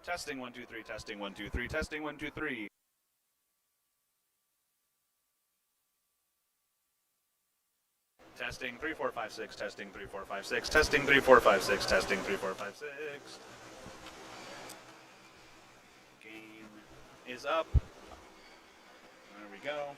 Testing 1 2 3. Testing 1 2 3. Testing 1 2 3. Testing 3 4 5 6. Testing 3 4 5 6. Testing 3 4 5 6. Testing 3 4 5 6. Game is up. There we go.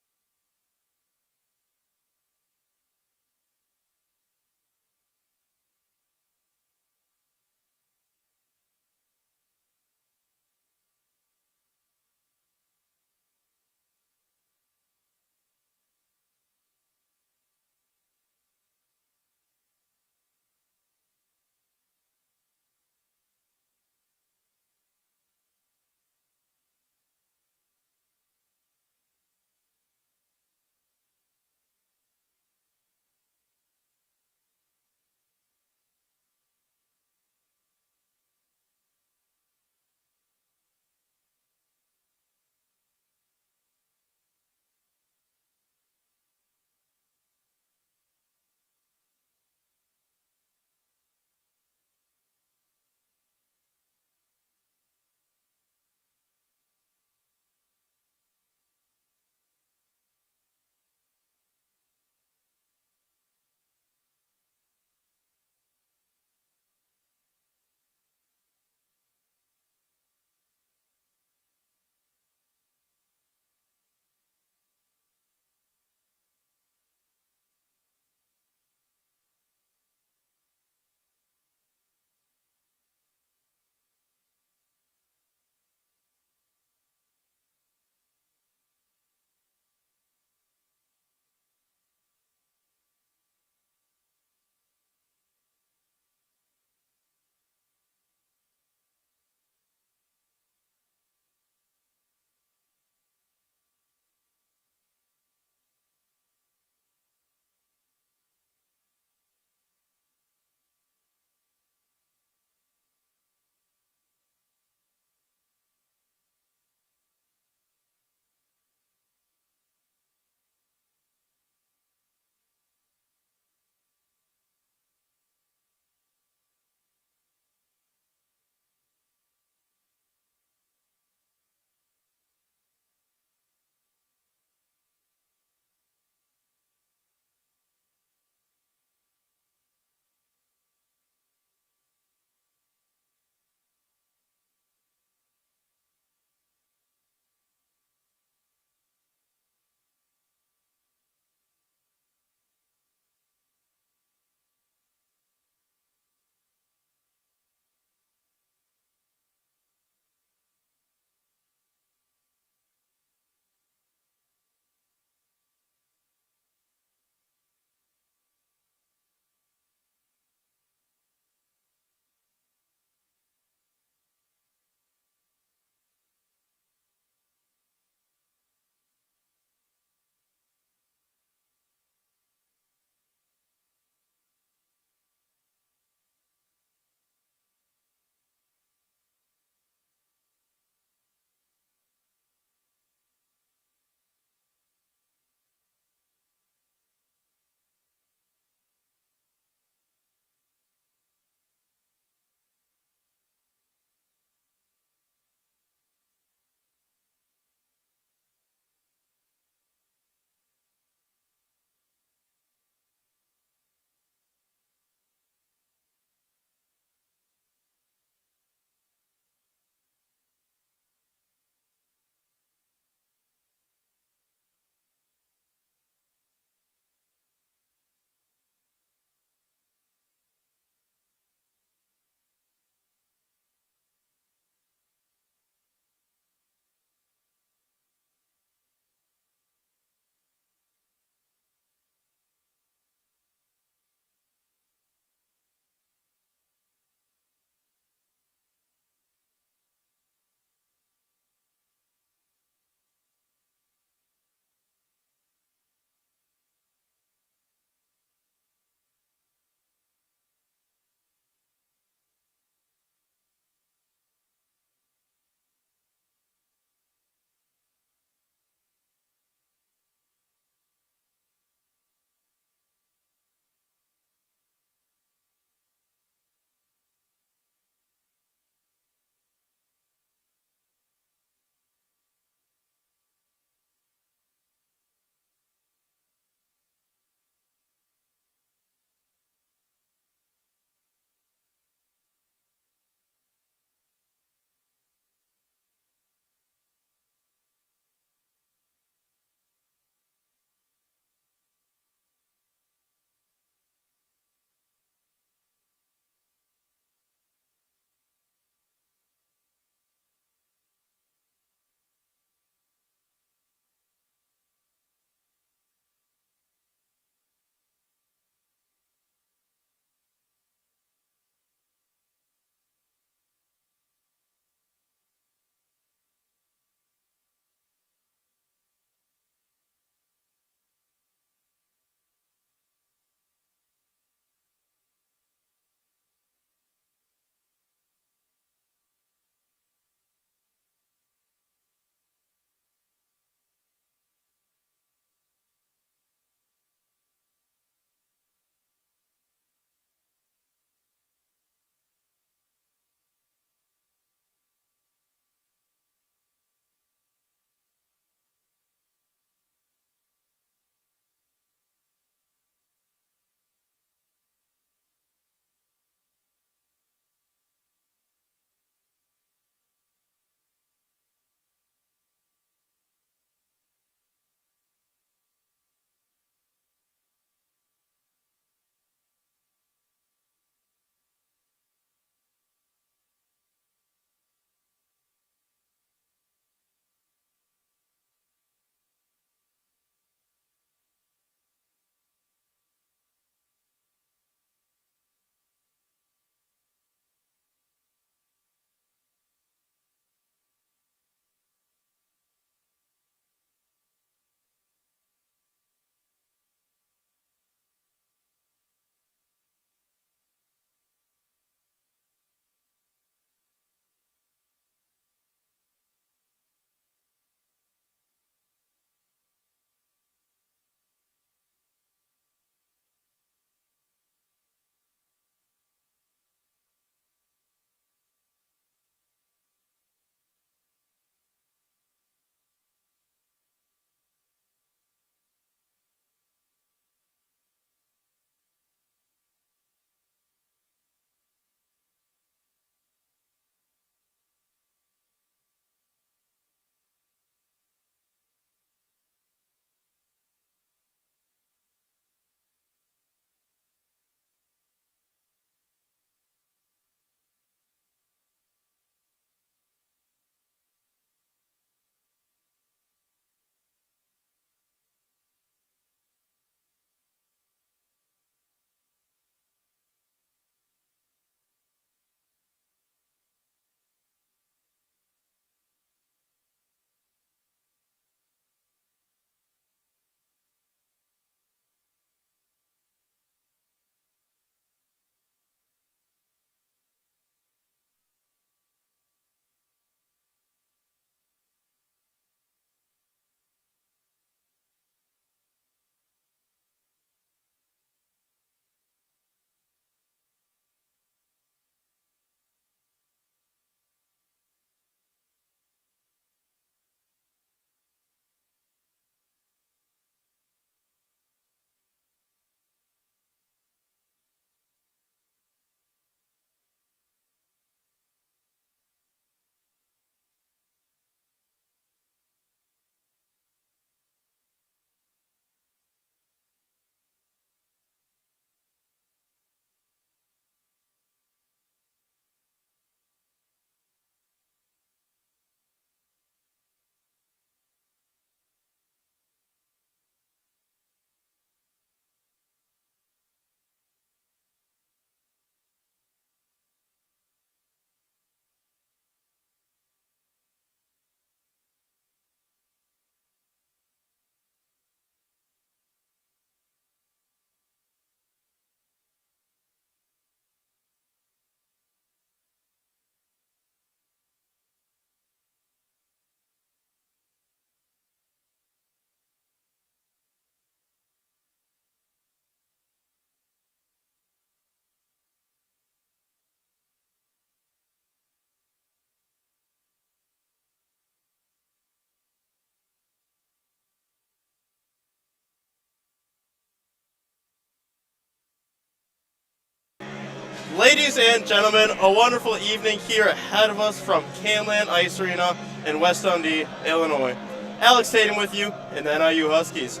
Ladies and gentlemen, a wonderful evening here ahead of us from Canlan Ice Arena in West Dundee, Illinois. Alex Tatum with you in the NIU Huskies.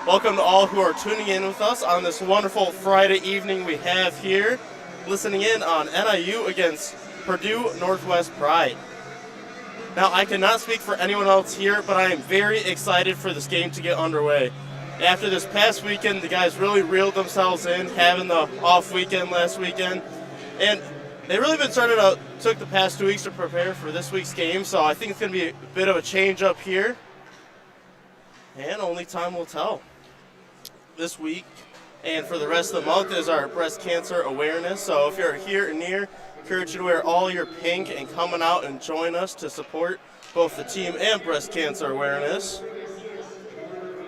Welcome to all who are tuning in with us on this wonderful Friday evening we have here, listening in on NIU against Purdue Northwest Pride. Now, I cannot speak for anyone else here, but I am very excited for this game to get underway. After this past weekend, the guys really reeled themselves in, having the off weekend last weekend, and they really took the past 2 weeks to prepare for this week's game, so I think it's going to be a bit of a change up here, and only time will tell. This week and for the rest of the month is our breast cancer awareness, so if you're here and near, encourage you to wear all your pink and coming out and join us to support both the team and breast cancer awareness.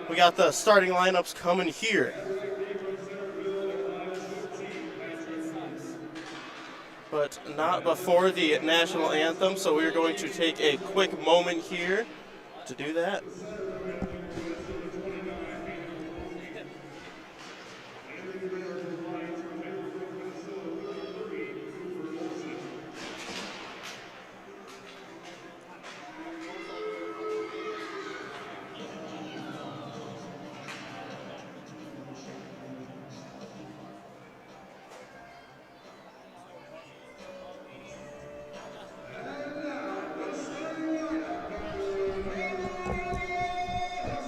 We got the starting lineups coming here. But not before the national anthem, so we're going to take a quick moment here to do that.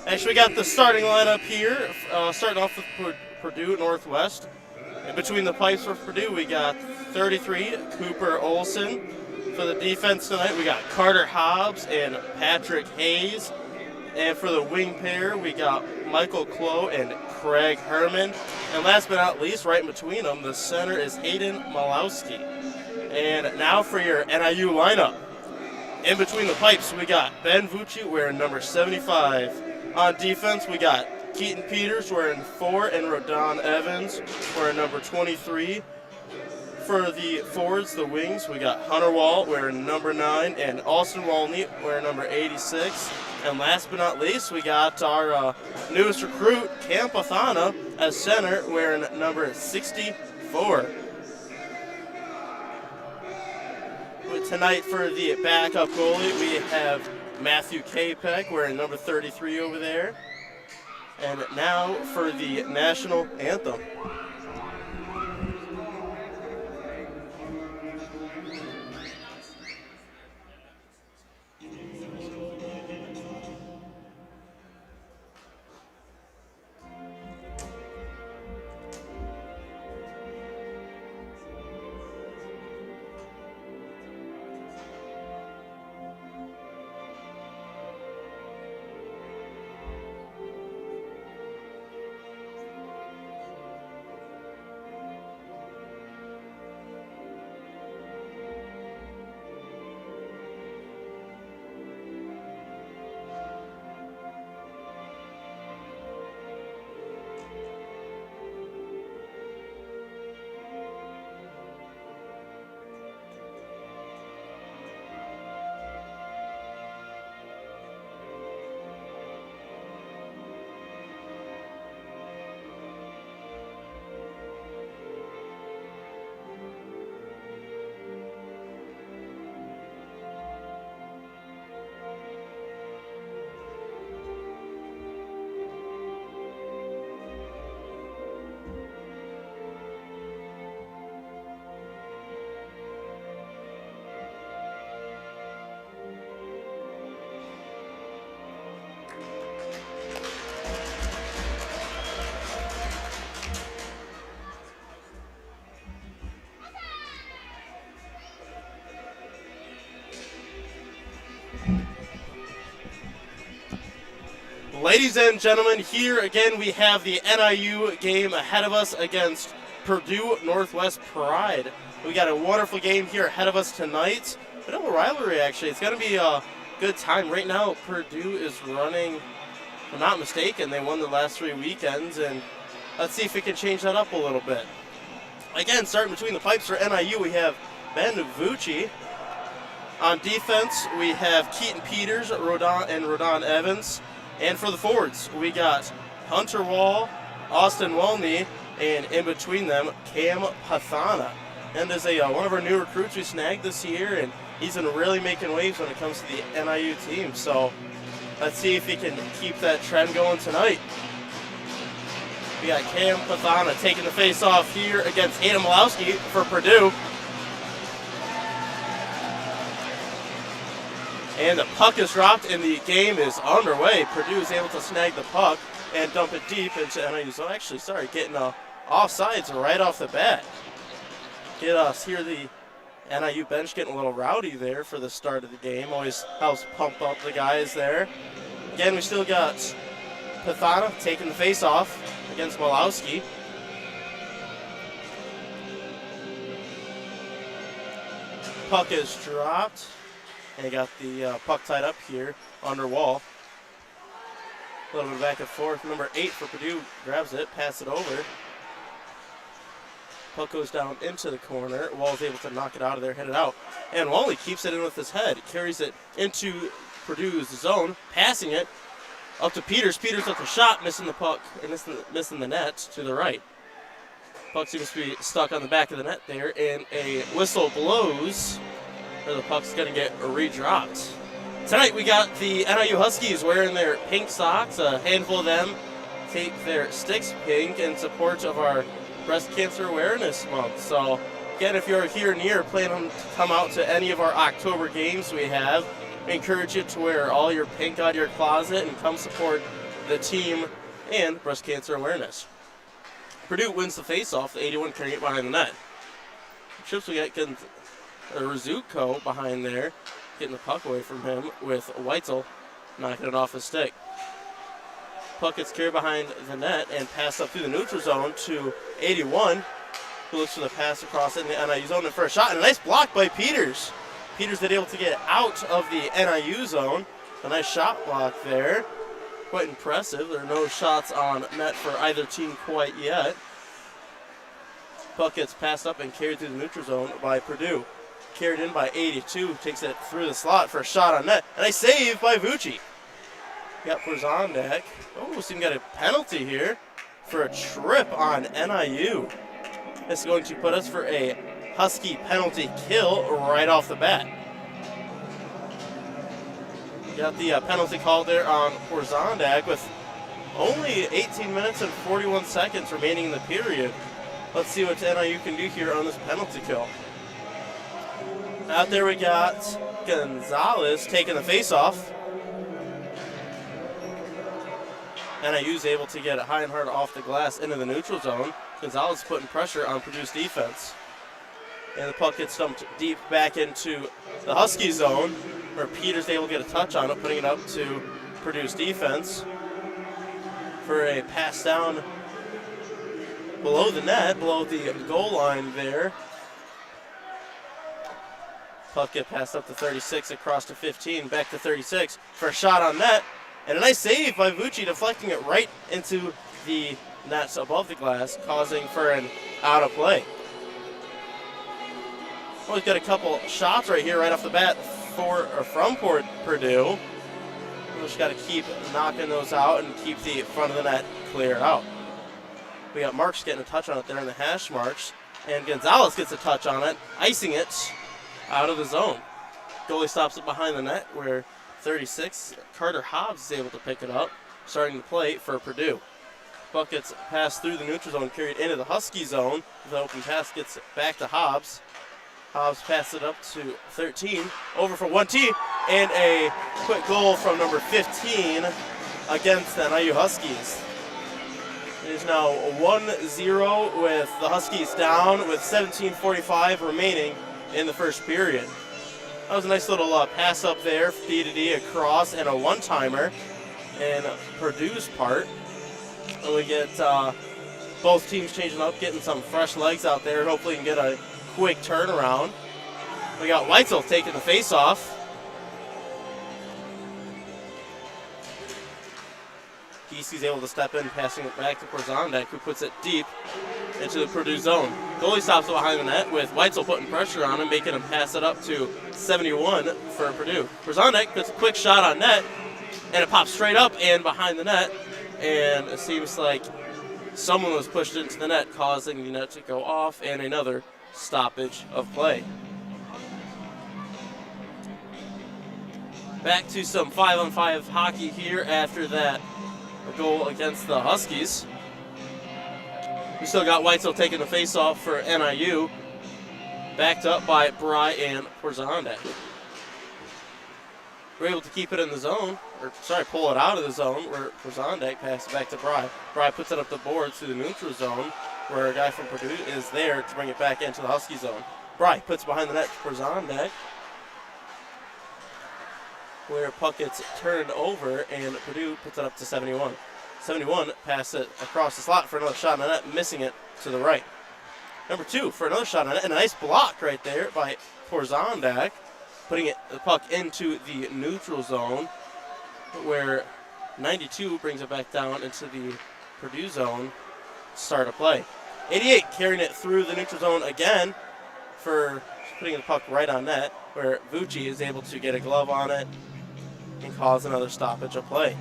Actually, we got the starting lineup here, starting off with Purdue Northwest. In between the pipes for Purdue, we got 33, Cooper Olson. For the defense tonight, we got Carter Hobbs and Patrick Hayes. And for the wing pair, we got Michael Clough and Craig Herman. And last but not least, right in between them, the center is Hayden Malowski. And now for your NIU lineup. In between the pipes, we got Ben Vucci wearing number 75. On defense, we got Keaton Peters wearing 4 and Rodon Evans wearing number 23. For the forwards, the wings, we got Hunter Wall wearing number 9 and Austin Walney wearing number 86. And last but not least, we got our newest recruit, Cam Pathana, as center wearing number 64. Tonight for the backup goalie, we have Matthew Kapek wearing number 33 over there. And now for the national anthem. Ladies and gentlemen, here again we have the NIU game ahead of us against Purdue Northwest Pride. We got a wonderful game here ahead of us tonight. Bit of a rivalry, actually. It's going to be a good time. Right now, Purdue is running, if I'm not mistaken, they won the last 3 weekends, and let's see if we can change that up a little bit. Again, starting between the pipes for NIU, we have Ben Vucci. On defense, we have Keaton Peters, Rodon Evans. And for the forwards, we got Hunter Wall, Austin Walney, and in between them, Cam Pathana. and is one of our new recruits we snagged this year, and he's been really making waves when it comes to the NIU team. So let's see if he can keep that trend going tonight. We got Cam Pathana taking the face-off here against Adam Malowski for Purdue. And the puck is dropped and the game is underway. Purdue is able to snag the puck and dump it deep into NIU. So actually, getting offsides right off the bat. Get us here, the NIU bench getting a little rowdy there for the start of the game. Always helps pump up the guys there. Again, we still got Pathana taking the face-off against Malowski. Puck is dropped. And he got the puck tied up here under wall. A little bit back and forth. Number 8 for Purdue grabs it, pass it over. Puck goes down into the corner. Wall's able to knock it out of there, hit it out. And Wally keeps it in with his head. Carries it into Purdue's zone, passing it up to Peters. Peters with the shot, missing the puck, or missing the net to the right. Puck seems to be stuck on the back of the net there, and a whistle blows. The puck's going to get redropped. Tonight we got the NIU Huskies wearing their pink socks. A handful of them take their sticks pink in support of our Breast Cancer Awareness Month. So again, if you're here near, plan on to come out to any of our October games we have. I encourage you to wear all your pink out of your closet and come support the team and breast cancer awareness. Purdue wins the face-off, the 81 carrying it behind the net. Chips we got Rizuko behind there, getting the puck away from him with Weitzel knocking it off his stick. Puck gets carried behind the net and passed up through the neutral zone to 81, who looks for the pass across in the NIU zone and for a shot, and a nice block by Peters. Peters is able to get out of the NIU zone. A nice shot block there. Quite impressive. There are no shots on net for either team quite yet. Puck gets passed up and carried through the neutral zone by Purdue. Carried in by 82, takes it through the slot for a shot on net. And a save by Vucci. Got Porzondak. Oh, so we got a penalty here for a trip on NIU. This is going to put us for a Husky penalty kill right off the bat. Got the penalty call there on Porzondak with only 18 minutes and 41 seconds remaining in the period. Let's see what NIU can do here on this penalty kill. Out there we got Gonzalez taking the face-off. NIU's able to get it high and hard off the glass into the neutral zone. Gonzalez putting pressure on Purdue's defense. And the puck gets dumped deep back into the Husky zone, where Peters able to get a touch on it, putting it up to Purdue's defense for a pass down below the net, below the goal line there. Puck get passed up to 36, across to 15, back to 36 for a shot on net. And a nice save by Vucci, deflecting it right into the nets above the glass, causing for an out of play. Well, we've got a couple shots right here right off the bat from Purdue. We just got to keep knocking those out and keep the front of the net clear out. We got Marks getting a touch on it there in the hash marks, and Gonzalez gets a touch on it, icing it out of the zone. Goalie stops it behind the net where 36, Carter Hobbs is able to pick it up, starting to play for Purdue. Puck gets passed through the neutral zone, carried into the Husky zone. The open pass gets back to Hobbs. Hobbs passes it up to 13, over for 1T, and a quick goal from number 15 against the NIU Huskies. It is now 1-0 with the Huskies down with 17:45 remaining in the first period. That was a nice little pass up there, D-to-D across, and a one-timer in Purdue's part. And we get both teams changing up, getting some fresh legs out there. Hopefully we can get a quick turnaround. We got Weitzel taking the face-off. Geesy's able to step in, passing it back to Porzondak, who puts it deep into the Purdue zone. Goalie stops it behind the net with Weitzel putting pressure on him, making him pass it up to 71 for Purdue. Porzondak puts a quick shot on net, and it pops straight up and behind the net, and it seems like someone was pushed into the net, causing the net to go off, and another stoppage of play. Back to some 5-on-5 hockey here after that goal against the Huskies. We still got Weitzel taking the face-off for NIU, backed up by Bry and Porzondek. We're able to keep it in the zone, pull it out of the zone, where Porzondek passes it back to Bry. Bry puts it up the board to the neutral zone, where a guy from Purdue is there to bring it back into the Husky zone. Bry puts behind the net to Porzondek, where puck gets turned over, and Purdue puts it up to 71. 71 passes it across the slot for another shot on net, missing it to the right. Number 2 for another shot on net, and a nice block right there by Porzondek, putting the puck into the neutral zone, where 92 brings it back down into the Purdue zone to start a play. 88 carrying it through the neutral zone again for putting the puck right on net, where Vucci is able to get a glove on it and cause another stoppage of play.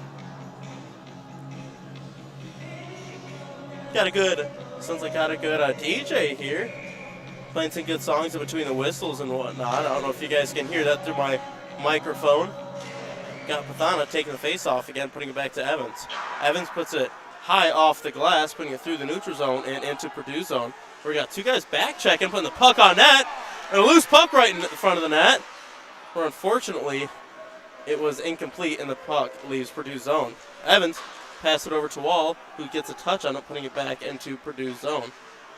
Got a good DJ here, playing some good songs in between the whistles and whatnot. I don't know if you guys can hear that through my microphone. Got Pathana taking the face off again, putting it back to Evans. Evans puts it high off the glass, putting it through the neutral zone and into Purdue zone. We got 2 guys back checking, putting the puck on net, and a loose puck right in front of the net, where unfortunately it was incomplete and the puck leaves Purdue zone. Evans pass it over to Wall, who gets a touch on it, putting it back into Purdue zone.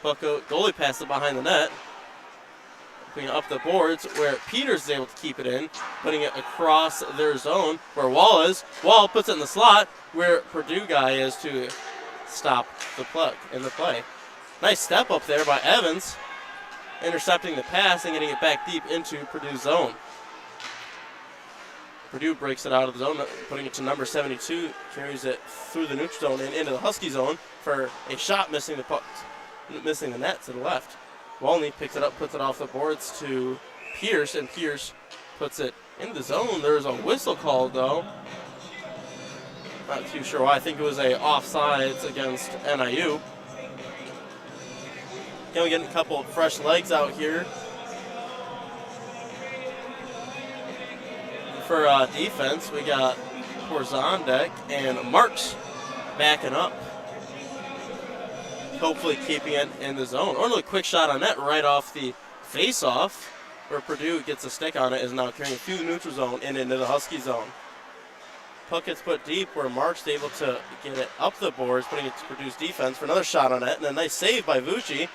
Goalie passes it behind the net, putting it up the boards, where Peters is able to keep it in, putting it across their zone, where Wall is. Wall puts it in the slot, where Purdue guy is to stop the puck in the play. Nice step up there by Evans, intercepting the pass and getting it back deep into Purdue zone. Purdue breaks it out of the zone, putting it to number 72, carries it through the neutral zone and into the Husky zone for a shot missing the net to the left. Walney picks it up, puts it off the boards to Pierce, and Pierce puts it in the zone. There's a whistle called, though. Not too sure why. I think it was a offsides against NIU. Again, we're getting a couple of fresh legs out here for defense. We got Porzondek and Marks backing up, hopefully keeping it in the zone. Or a quick shot on net right off the face-off, where Purdue gets a stick on it, is now carrying it through the neutral zone and into the Husky zone. Puck gets put deep, where Marks is able to get it up the boards, putting it to Purdue's defense for another shot on net, and a nice save by Vucci.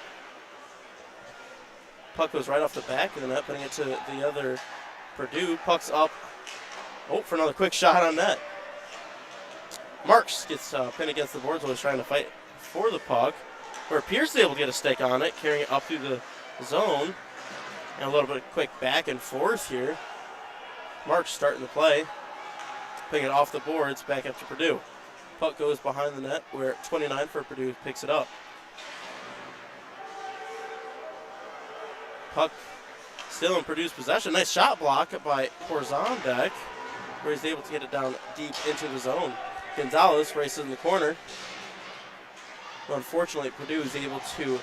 Puck goes right off the back of the net, putting it to the other Purdue. Puck's up. Oh, for another quick shot on net. Marks gets pinned against the boards while he's trying to fight for the puck, where Pierce is able to get a stick on it, carrying it up through the zone. And a little bit of quick back and forth here. Marks starting the play, picking it off the boards back up to Purdue. Puck goes behind the net, where 29 for Purdue picks it up. Puck still in Purdue's possession. Nice shot block by Porzondek, where he's able to get it down deep into the zone. Gonzalez races in the corner. But unfortunately, Purdue is able to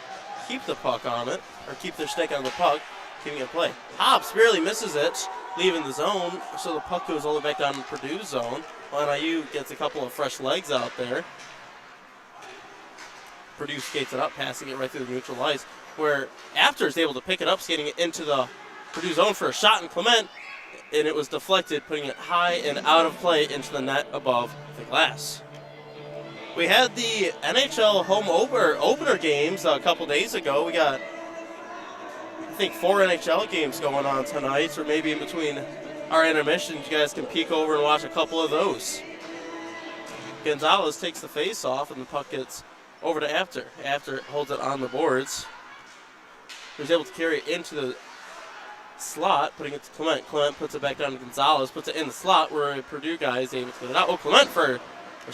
keep the puck on it, or keep their stick on the puck, keeping it in play. Hobbs barely misses it, leaving the zone, so the puck goes all the way back down to Purdue's zone. While NIU gets a couple of fresh legs out there. Purdue skates it up, passing it right through the neutral ice, where After is able to pick it up, skating it into the Purdue zone for a shot, and Clement, and it was deflected, putting it high and out of play into the net above the glass. We had the NHL home opener games a couple days ago. We got, I think, 4 NHL games going on tonight, or maybe in between our intermissions. You guys can peek over and watch a couple of those. Gonzalez takes the face off, and the puck gets over to After. After holds it on the boards. He's able to carry it into the slot, putting it to Clement. Clement puts it back down to Gonzalez, puts it in the slot, where a Purdue guy is able to get it out. Oh, Clement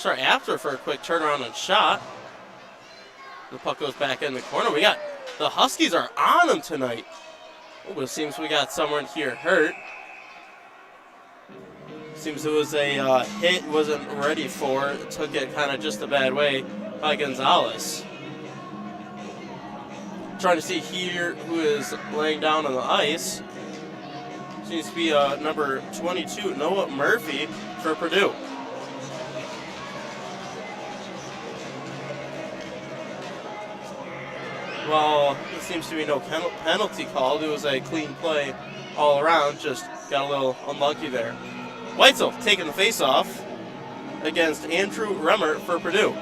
After for a quick turnaround and shot. The puck goes back in the corner. We got, the Huskies are on them tonight. Oh, it seems we got someone here hurt. Seems it was a hit, wasn't ready for. Took it kind of just a bad way by Gonzalez. Trying to see here who is laying down on the ice. Seems to be number 22, Noah Murphy for Purdue. Well, there seems to be no penalty called. It was a clean play all around, just got a little unlucky there. Weitzel taking the face-off against Andrew Remmer for Purdue.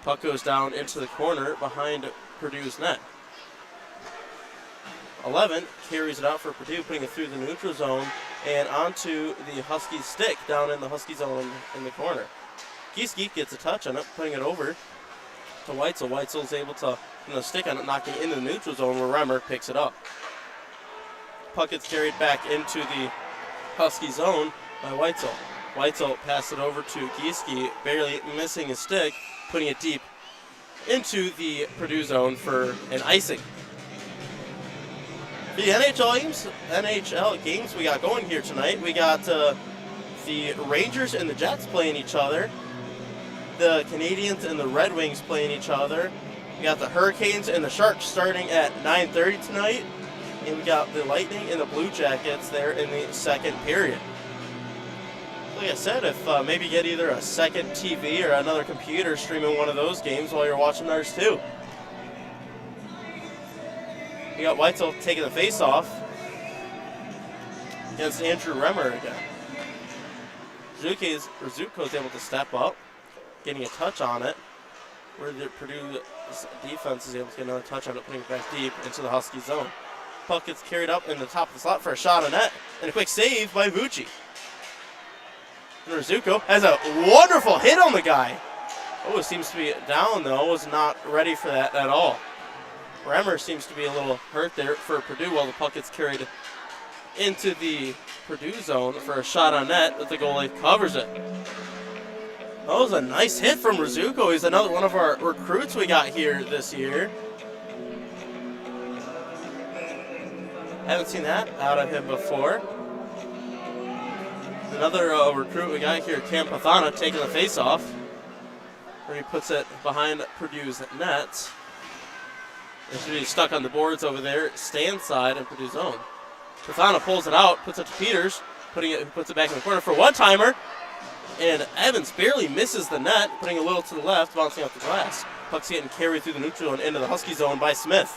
Puck goes down into the corner behind Purdue's net. 11 carries it out for Purdue, putting it through the neutral zone and onto the Huskies stick down in the Husky zone in the corner. Gieske gets a touch on it, putting it over to Weitzel. Weitzel's able to stick on it, knocking it into the neutral zone where Remmer picks it up. Puck gets carried back into the Husky zone by Weitzel. Weitzel passed it over to Gieske, barely missing his stick, putting it deep into the Purdue zone for an icing. The NHL games we got going here tonight, we got the Rangers and the Jets playing each other. The Canadiens and the Red Wings playing each other. We got the Hurricanes and the Sharks starting at 9:30 tonight. And we got the Lightning and the Blue Jackets there in the second period. Like I said, if maybe get either a second TV or another computer streaming one of those games while you're watching ours too. We got Weitzel taking the face-off against Andrew Remmer again. Rzutko is able to step up, getting a touch on it, where the Purdue defense is able to get another touch on it, putting it back deep into the Husky zone. Puck gets carried up in the top of the slot for a shot on net, and a quick save by Vucci. And Rzutko has a wonderful hit on the guy. Oh, it seems to be down though, was not ready for that at all. Remmer seems to be a little hurt there for Purdue while the puck gets carried into the Purdue zone for a shot on net, but the goalie covers it. That was a nice hit from Rzutko. He's another one of our recruits we got here this year. Haven't seen that out of him before. Another recruit we got here, Cam Pathana, taking the face-off, where he puts it behind Purdue's net. It's really stuck on the boards over there, stand side in Purdue's zone. Pathana pulls it out, puts it to Peters, puts it back in the corner for a one-timer, and Evans barely misses the net, putting a little to the left, bouncing off the glass. Puck's getting carried through the neutral and into the Husky zone by Smith.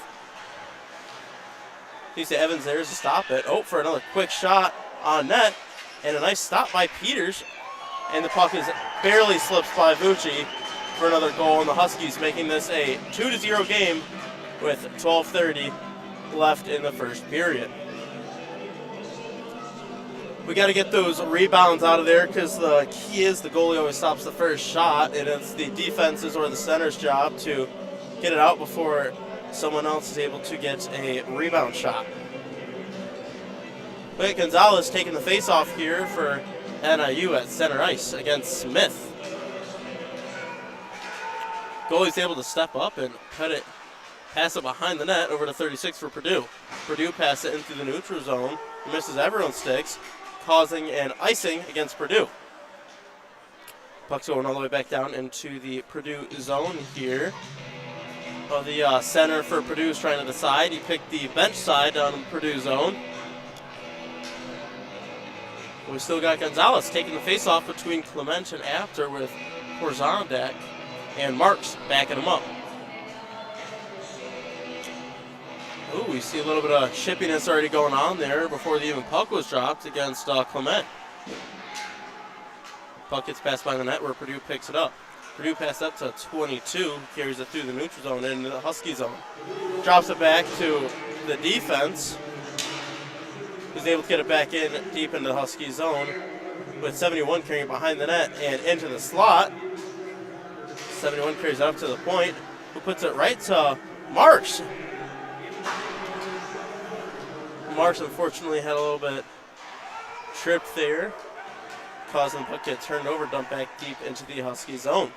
You see Evans there to stop it. Oh, for another quick shot on net, and a nice stop by Peters, and the puck is barely slips by Vucci for another goal, and the Huskies making this a 2-0 game with 12:30 left in the first period. We got to get those rebounds out of there because the key is the goalie always stops the first shot, and it's the defense's or the center's job to get it out before someone else is able to get a rebound shot. Wait, Gonzalez taking the face-off here for NIU at center ice against Smith. Goalie's able to step up and pass it behind the net over to 36 for Purdue. Purdue pass it into the neutral zone, misses everyone's sticks, causing an icing against Purdue. Puck's going all the way back down into the Purdue zone here. Well, the center for Purdue is trying to decide. He picked the bench side down in Purdue zone. We still got Gonzalez taking the face-off between Clement and Apter with Horzondek and Marks backing him up. Ooh, we see a little bit of chippiness already going on there before the even puck was dropped against Clement. Puck gets passed by the net where Purdue picks it up. Purdue passed up to 22, carries it through the neutral zone into the Husky zone. Drops it back to the defense, who's able to get it back in deep into the Husky zone with 71 carrying it behind the net and into the slot. 71 carries it up to the point, who puts it right to Marks. Marks unfortunately had a little bit tripped there, causing the puck to get turned over, dumped back deep into the Husky zone.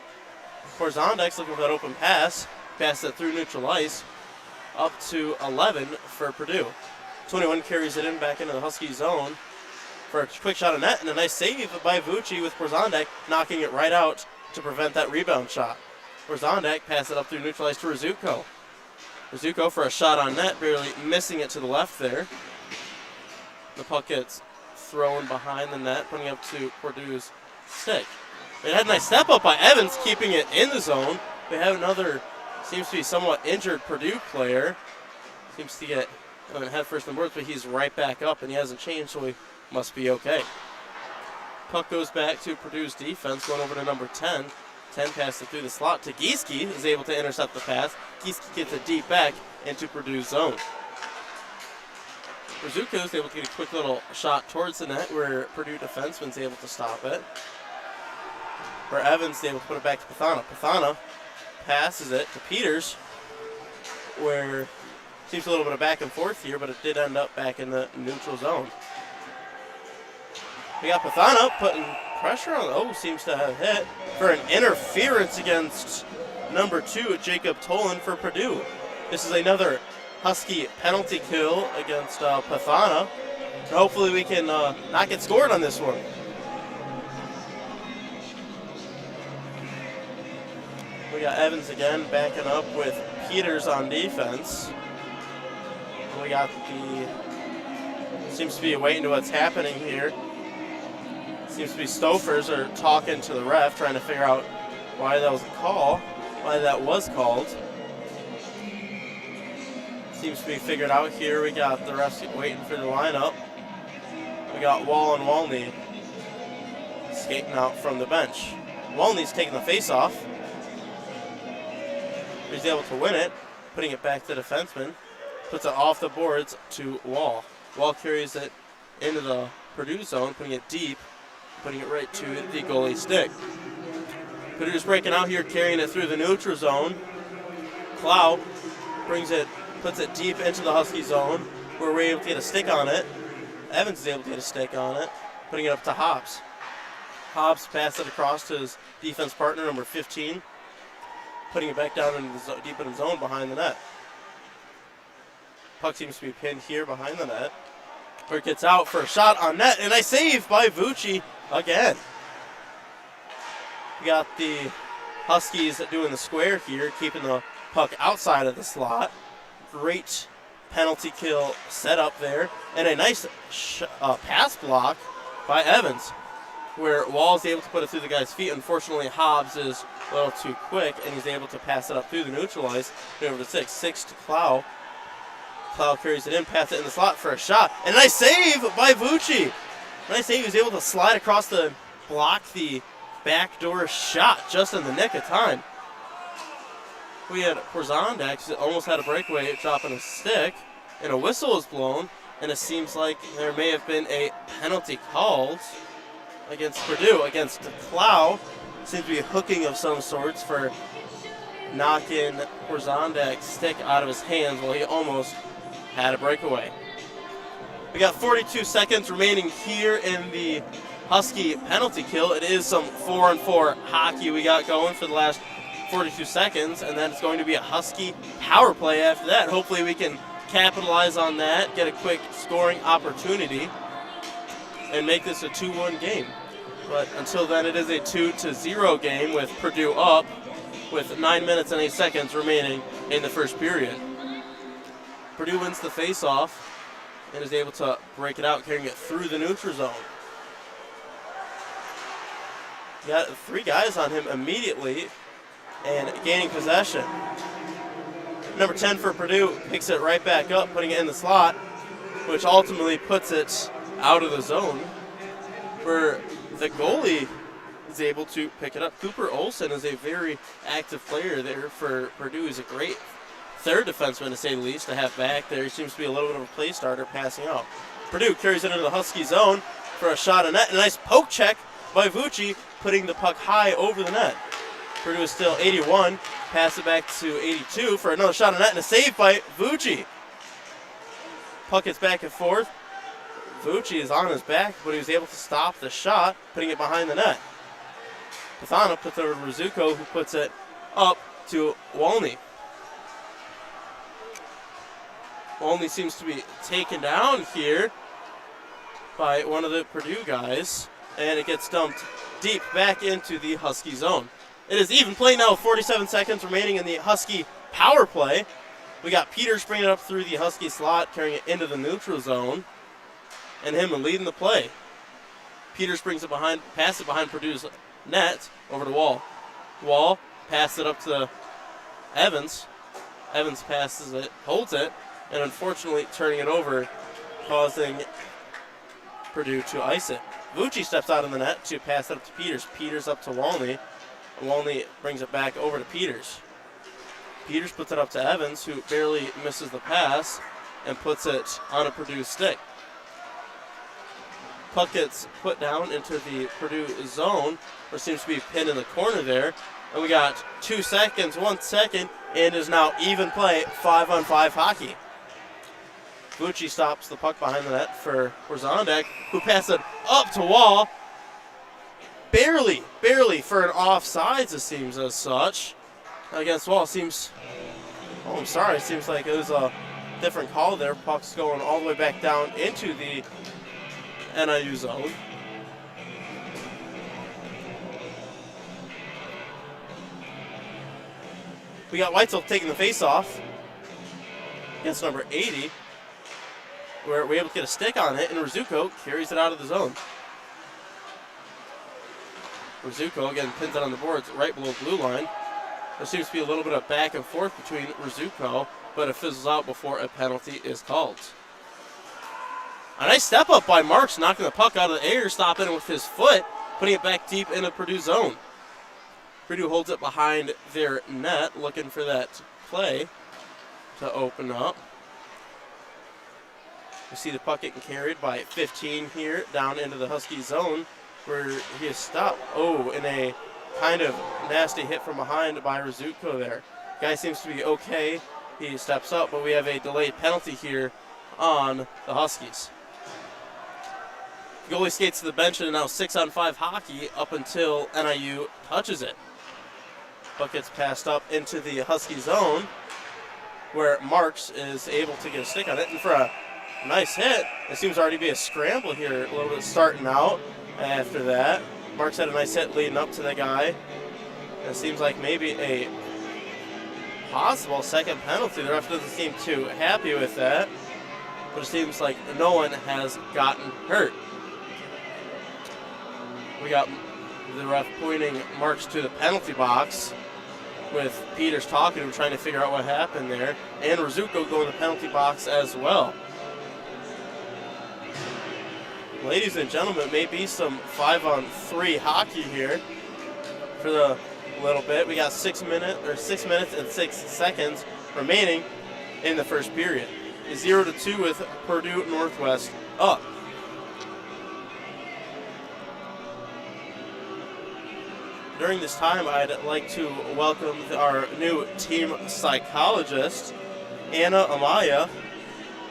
Horzondek's looking for that open pass, passed it through neutral ice, up to 11 for Purdue. 21 carries it in back into the Husky zone for a quick shot of net, and a nice save by Vucci with Horzondek knocking it right out to prevent that rebound shot. Horzondek passed it up through neutral ice to Rzutko. Rizzuko for a shot on net, barely missing it to the left there. The puck gets thrown behind the net, putting it up to Purdue's stick. They had a nice step up by Evans, keeping it in the zone. They have another, seems to be somewhat injured Purdue player. Seems to get head first in the boards, but he's right back up, and he hasn't changed, so he must be okay. Puck goes back to Purdue's defense, going over to number 10. 10 passes through the slot to Gieske, is able to intercept the pass. Gieske gets it deep back into Purdue's zone. Rizzuko is able to get a quick little shot towards the net where Purdue defenseman's able to stop it. Where Evans is able to put it back to Pathana. Pathana passes it to Peters, where seems a little bit of back and forth here, but it did end up back in the neutral zone. We got Pathana putting pressure on, seems to have hit for an interference against number 2, Jacob Tolan for Purdue. This is another Husky penalty kill against Pathana. Hopefully we can not get scored on this one. We got Evans again backing up with Peters on defense. We got seems to be waiting to what's happening here. Seems to be Stofers are talking to the ref, trying to figure out why that was called. Seems to be figured out here. We got the refs waiting for the lineup. We got Wall and Walney skating out from the bench. Walney's taking the face-off. He's able to win it, putting it back to the defenseman. Puts it off the boards to Wall. Wall carries it into the Purdue zone, putting it deep, putting it right to the goalie stick. Purdue's breaking out here, carrying it through the neutral zone. Clow puts it deep into the Husky zone, where we're able to get a stick on it. Evans is able to get a stick on it, putting it up to Hobbs. Hobbs passes it across to his defense partner, number 15, putting it back down into the deep in the zone behind the net. Puck seems to be pinned here behind the net, where it gets out for a shot on net, and a save by Vucci again. We got the Huskies doing the square here, keeping the puck outside of the slot. Great penalty kill set up there, and a nice pass block by Evans, where Wall's able to put it through the guy's feet. Unfortunately, Hobbs is a little too quick, and he's able to pass it up through the neutral ice, over to 6. 6 to Clow. Clow carries it in, passes it in the slot for a shot, and a nice save by Vucci. Nice save. He was able to slide across the block the backdoor shot just in the nick of time. We had Porzondak almost had a breakaway, dropping a stick, and a whistle was blown, and it seems like there may have been a penalty called against Purdue, against Clow. Seems to be a hooking of some sorts for knocking Porzondak's stick out of his hands while he almost had a breakaway. We got 42 seconds remaining here in the Husky penalty kill. It is some 4-on-4 hockey we got going for the last 42 seconds, and then it's going to be a Husky power play after that. Hopefully we can capitalize on that, get a quick scoring opportunity, and make this a 2-1 game. But until then, it is a 2-0 game with Purdue up with 9 minutes and 8 seconds remaining in the first period. Purdue wins the face-off and is able to break it out, carrying it through the neutral zone. Got 3 guys on him immediately and gaining possession. Number 10 for Purdue picks it right back up, putting it in the slot, which ultimately puts it out of the zone, where the goalie is able to pick it up. Cooper Olsen is a very active player there for Purdue. He's a great third defenseman, to say the least, to have back there. He seems to be a little bit of a play starter passing out. Purdue carries it into the Husky zone for a shot on net, and a nice poke check by Vucci, putting the puck high over the net. Purdue is still 81, pass it back to 82 for another shot on net, and a save by Vucci. Puck gets back and forth. Vucci is on his back, but he was able to stop the shot, putting it behind the net. Pathana puts it over to Rizzuko, who puts it up to Walney. Walney seems to be taken down here by one of the Purdue guys, and it gets dumped deep back into the Husky zone. It is even play now, 47 seconds remaining in the Husky power play. We got Peters bringing it up through the Husky slot, carrying it into the neutral zone, and him leading the play. Peters brings it behind, passes it behind Purdue's net, over to Wall. Wall passes it up to Evans. Evans passes it, holds it, and unfortunately turning it over, causing Purdue to ice it. Vucci steps out of the net to pass it up to Peters. Peters up to Walney. Walney brings it back over to Peters. Peters puts it up to Evans, who barely misses the pass and puts it on a Purdue stick. Puck gets put down into the Purdue zone, or seems to be pinned in the corner there. And we got 2 seconds, 1 second, and is now even play, 5-on-5 hockey. Vucci stops the puck behind the net for Zondek, who passes it up to Wall. Barely for an offsides, it seems as such. Against Wall, seems like it was a different call there. Puck's going all the way back down into the NIU zone. We got Weitzel taking the face-off against number 80, where we're able to get a stick on it, and Rzutko carries it out of the zone. Rzutko, again, pins it on the boards right below the blue line. There seems to be a little bit of back and forth between Rzutko, but it fizzles out before a penalty is called. A nice step up by Marks, knocking the puck out of the air, stopping it with his foot, putting it back deep in the Purdue zone. Purdue holds it behind their net, looking for that play to open up. We see the puck getting carried by 15 here down into the Husky zone, where he is stopped. Oh, in a kind of nasty hit from behind by Rzutko there. Guy seems to be okay. He steps up, but we have a delayed penalty here on the Huskies. The goalie skates to the bench, and now 6-on-5 hockey up until NIU touches it. Puck gets passed up into the Husky zone, where Marks is able to get a stick on it, and for a nice hit. It seems already to be a scramble here, a little bit starting out after that. Marks had a nice hit leading up to the guy. It seems like maybe a possible second penalty. The ref doesn't seem too happy with that, but it seems like no one has gotten hurt. We got the ref pointing Marks to the penalty box, with Peters talking to him, trying to figure out what happened there, and Rzutko going to the penalty box as well. Ladies and gentlemen, maybe some 5-on-3 hockey here for the little bit. We got 6 minutes and 6 seconds remaining in the first period. 0-2 with Purdue Northwest up. During this time, I'd like to welcome our new team psychologist, Anna Amaya.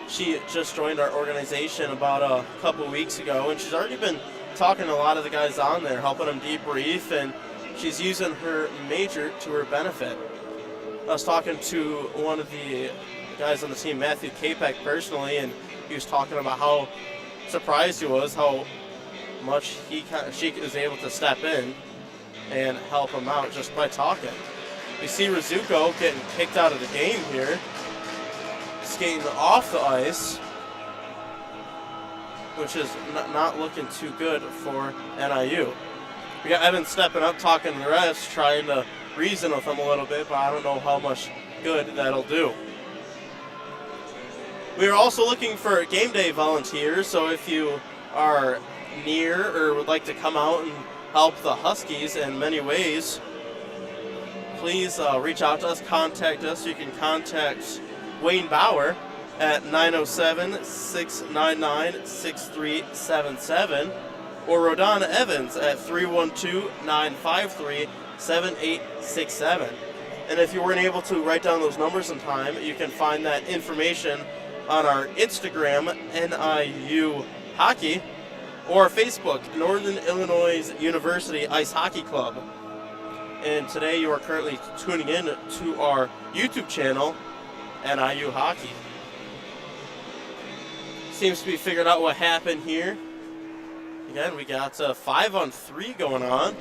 She just joined our organization about a couple weeks ago, and she's already been talking to a lot of the guys on there, helping them debrief, and she's using her major to her benefit. I was talking to one of the guys on the team, Matthew Capek, personally, and he was talking about how surprised he was how much she was able to step in and help him out just by talking. We see Rzutko getting kicked out of the game here, skating off the ice, which is not looking too good for NIU. We got Evans stepping up, talking to the refs, trying to reason with them a little bit, but I don't know how much good that'll do. We are also looking for game day volunteers, so if you are near or would like to come out and help the Huskies in many ways, please reach out to us, contact us. You can contact Wayne Bauer at 907-699-6377 or Rodon Evans at 312-953-7867. And if you weren't able to write down those numbers in time, you can find that information on our Instagram, NIU Hockey, or Facebook, Northern Illinois University Ice Hockey Club. And today you are currently tuning in to our YouTube channel, NIU Hockey. Seems to be figured out what happened here. Again, we got 5-on-3 going on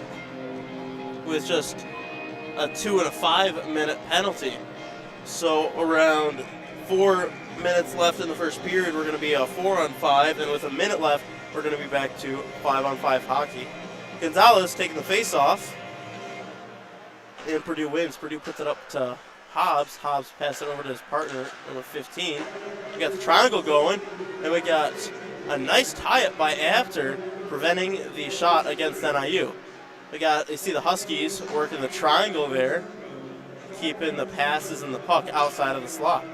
with just a 2 and a 5 minute penalty. So around 4 minutes left in the first period, we're going to be a 4-on-5, and with a minute left, we're going to be back to 5-on-5 hockey. Gonzalez taking the face-off, and Purdue wins. Purdue puts it up to Hobbs. Hobbs passes it over to his partner, number 15. We got the triangle going, and we got a nice tie-up by After, preventing the shot against NIU. You see the Huskies working the triangle there, keeping the passes and the puck outside of the slot.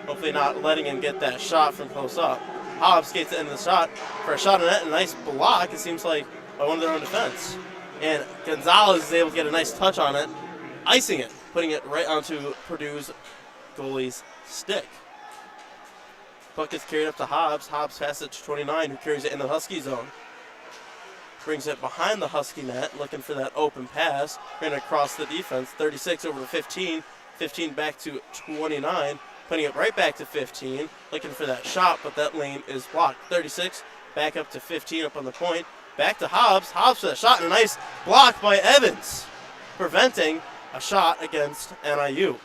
Hopefully not letting him get that shot from close up. Hobbs skates into the shot for a shot on net, and a nice block, it seems like, by one of their own defense. And Gonzalez is able to get a nice touch on it, icing it, putting it right onto Purdue's goalie's stick. Puck is carried up to Hobbs. Hobbs passes it to 29, who carries it in the Husky zone. Brings it behind the Husky net, looking for that open pass. Ran across the defense, 36 over to 15. 15 back to 29, putting it right back to 15. Looking for that shot, but that lane is blocked. 36 back up to 15 up on the point. Back to Hobbs. Hobbs for that shot, and a nice block by Evans, preventing a shot against NIU.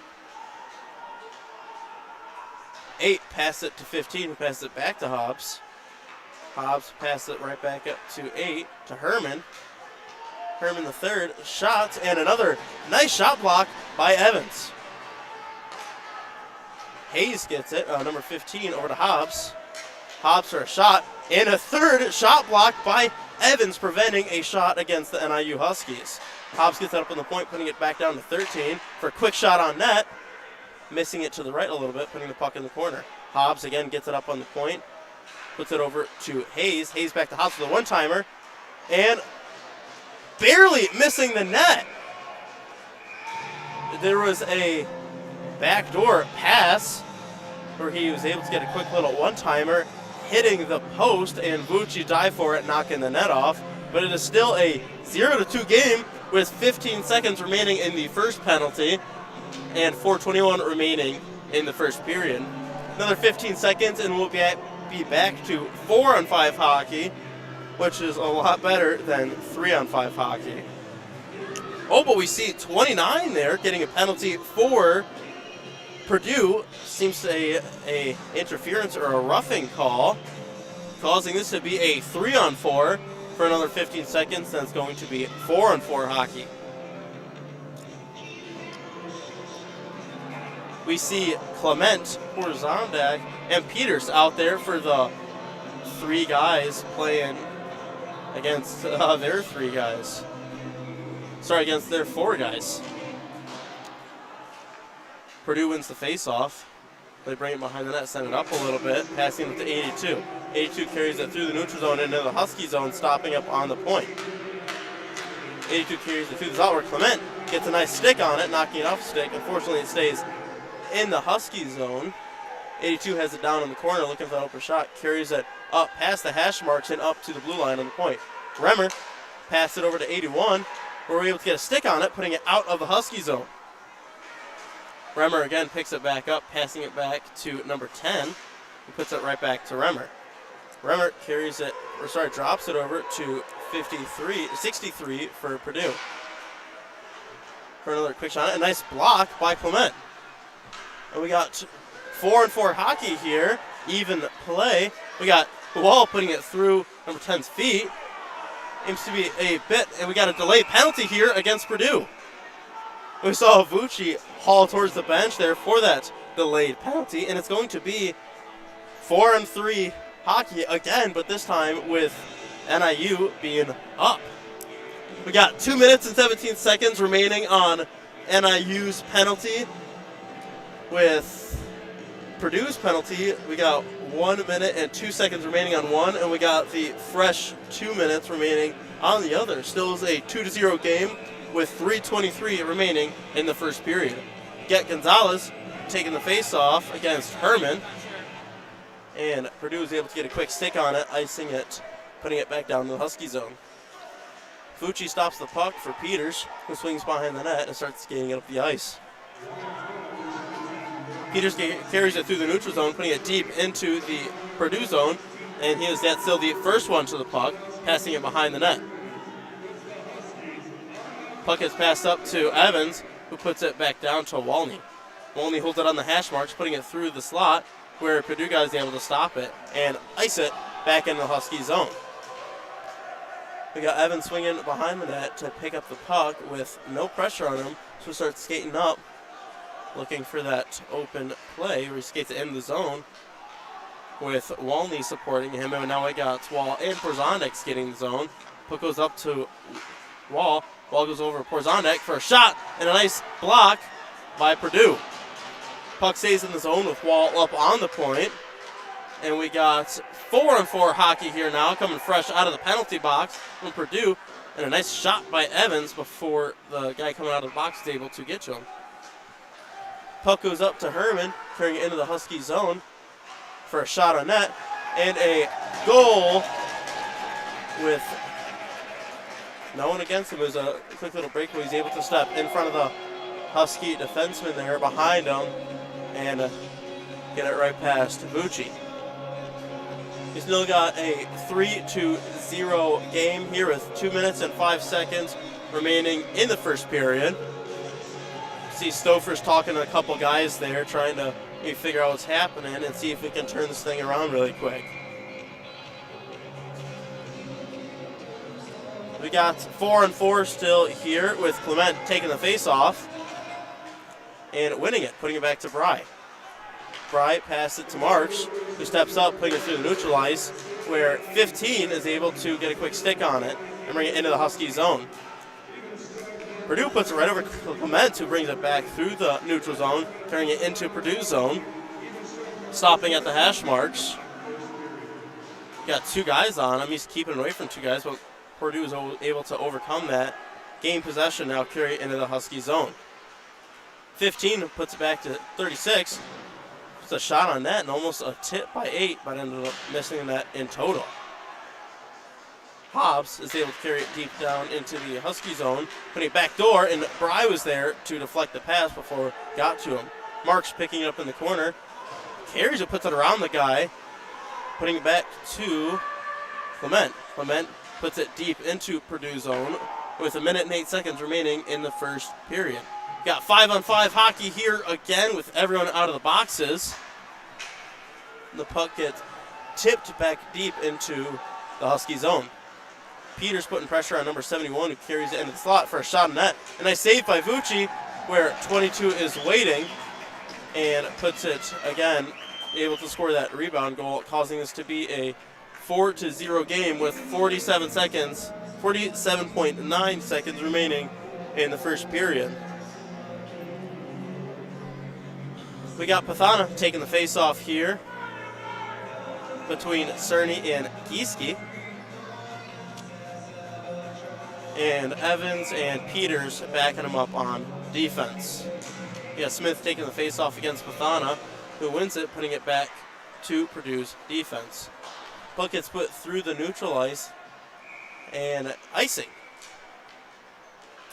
8 passes it to 15, who passes it back to Hobbs. Hobbs passes it right back up to 8 to Herman. Herman the third, shot, and another nice shot block by Evans. Hayes gets it, number 15, over to Hobbs. Hobbs for a shot, and a third shot block by Evans, preventing a shot against the NIU Huskies. Hobbs gets it up on the point, putting it back down to 13 for a quick shot on net. Missing it to the right a little bit, putting the puck in the corner. Hobbs again gets it up on the point, puts it over to Hayes. Hayes back to Hobbs for the one-timer, and barely missing the net. There was a backdoor pass where he was able to get a quick little one-timer, hitting the post, and Vucci dived for it, knocking the net off. But it is still a 0-2 game with 15 seconds remaining in the first penalty and 4:21 remaining in the first period. Another 15 seconds and we'll be back to 4-on-5 hockey, which is a lot better than 3-on-5 hockey. Oh, but we see 29 there getting a penalty for Purdue. Seems to a interference or a roughing call, causing this to be a 3-on-4 for another 15 seconds. Then it's going to be 4-on-4 hockey. We see Clement, Horzondak, and Peters out there for the 3 guys playing against their 3 guys. Sorry, against their 4 guys. Purdue wins the face-off. They bring it behind the net, send it up a little bit, passing it to 82. 82 carries it through the neutral zone into the Husky zone, stopping up on the point. 82 carries it through the zone where Clement gets a nice stick on it, knocking it off the stick. Unfortunately, it stays in the Husky zone. 82 has it down in the corner, looking for an open shot, carries it up past the hash marks and up to the blue line on the point. Remmer passed it over to 81, where we're able to get a stick on it, putting it out of the Husky zone. Remmer again picks it back up, passing it back to number 10, and puts it right back to Remmer. Remmer drops it over to 63 for Purdue. For another quick shot, a nice block by Clement. And we got 4-on-4 hockey here, even play. We got Wall putting it through number 10's feet. Seems to be a bit, and we got a delayed penalty here against Purdue. We saw Vucci haul towards the bench there for that delayed penalty, and it's going to be 4-on-3 hockey again, but this time with NIU being up. We got 2 minutes and 17 seconds remaining on NIU's penalty. With Purdue's penalty, we got 1 minute and 2 seconds remaining on one, and we got the fresh 2 minutes remaining on the other. Still is a 2-0 game with 3:23 remaining in the first period. Get Gonzalez taking the face-off against Herman, and Purdue is able to get a quick stick on it, icing it, putting it back down to the Husky zone. Vucci stops the puck for Peters, who swings behind the net and starts skating it up the ice. Peters carries it through the neutral zone, putting it deep into the Purdue zone, and he is still the first one to the puck, passing it behind the net. Puck is passed up to Evans, who puts it back down to Walney. Only holds it on the hash marks, putting it through the slot where Purdue guy is able to stop it and ice it back in the Husky zone. We got Evan swinging behind the net to pick up the puck with no pressure on him. So starts skating up, looking for that open play where he skates it in the zone with Walney supporting him. And now we got Wall and Porzondek skating the zone. Puck goes up to Wall. Wall goes over Porzondek for a shot and a nice block by Purdue. Puck stays in the zone with Wall up on the point. And we got 4-on-4 hockey here now, coming fresh out of the penalty box from Purdue. And a nice shot by Evans before the guy coming out of the box is able to get to him. Puck goes up to Herman, carrying it into the Husky zone for a shot on net. And a goal with no one against him. It was a quick little break where he's able to step in front of the Husky defenseman there behind him and get it right past Vucci. He's still got a 3-0 game here with 2 minutes and 5 seconds remaining in the first period. See Stouffer's talking to a couple guys there, trying to maybe figure out what's happening and see if we can turn this thing around really quick. We got 4-on-4 still here with Clement taking the face-off and winning it, putting it back to Bry. Bry passed it to March, who steps up, putting it through the neutral ice, where 15 is able to get a quick stick on it and bring it into the Husky zone. Purdue puts it right over Clement, who brings it back through the neutral zone, carrying it into Purdue's zone, stopping at the hash marks. Got two guys on him. He's keeping it away from two guys, but Purdue is able to overcome that. Gain possession now, carry it into the Husky zone. 15 puts it back to 36. It's a shot on net and almost a tip by 8, but ended up missing that in total. Hobbs is able to carry it deep down into the Husky zone, putting it back door, and Bry was there to deflect the pass before it got to him. Marks picking it up in the corner, carries it, puts it around the guy, putting it back to Clement. Clement puts it deep into Purdue zone with 1 minute and 8 seconds remaining in the first period. Got 5-on-5 hockey here again with everyone out of the boxes. The puck gets tipped back deep into the Husky zone. Peters putting pressure on number 71, who carries it into the slot for a shot on net. A nice save by Vucci, where 22 is waiting and puts it again, able to score that rebound goal, causing this to be a 4-0 game with 47.9 seconds remaining in the first period. We got Pathana taking the face-off here between Cerny and Gieske. And Evans and Peters backing him up on defense. Yeah, Smith taking the face-off against Pathana, who wins it, putting it back to Purdue's defense. Puck gets put through the neutral ice and icing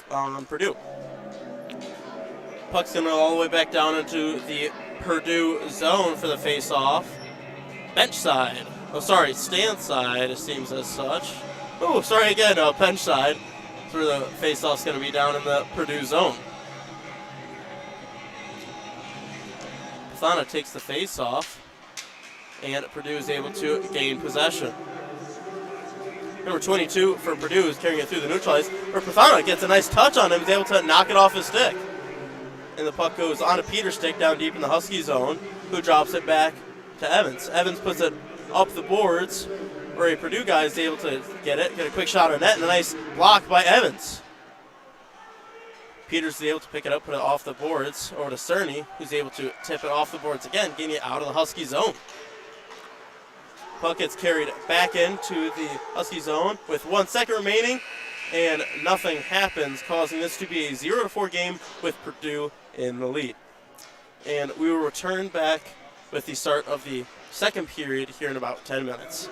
on Purdue. Puck's going to go all the way back down into the Purdue zone for the face-off. Bench side. Oh, sorry, stand side, it seems as such. Oh, sorry again, bench side. That's where the face-off's going to be down in the Purdue zone. Pathana takes the face-off, and Purdue is able to gain possession. Number 22 for Purdue is carrying it through the neutral ice, where Pathana gets a nice touch on him, is able to knock it off his stick. And the puck goes on a Peters stick down deep in the Husky zone, who drops it back to Evans. Evans puts it up the boards, where a Purdue guy is able to get a quick shot on net, and a nice block by Evans. Peters is able to pick it up, put it off the boards, over to Cerny, who's able to tip it off the boards again, getting it out of the Husky zone. Puck gets carried back into the Husky zone with 1 second remaining, and nothing happens, causing this to be a 0-4 game with Purdue in the lead. And we will return back with the start of the second period here in about 10 minutes.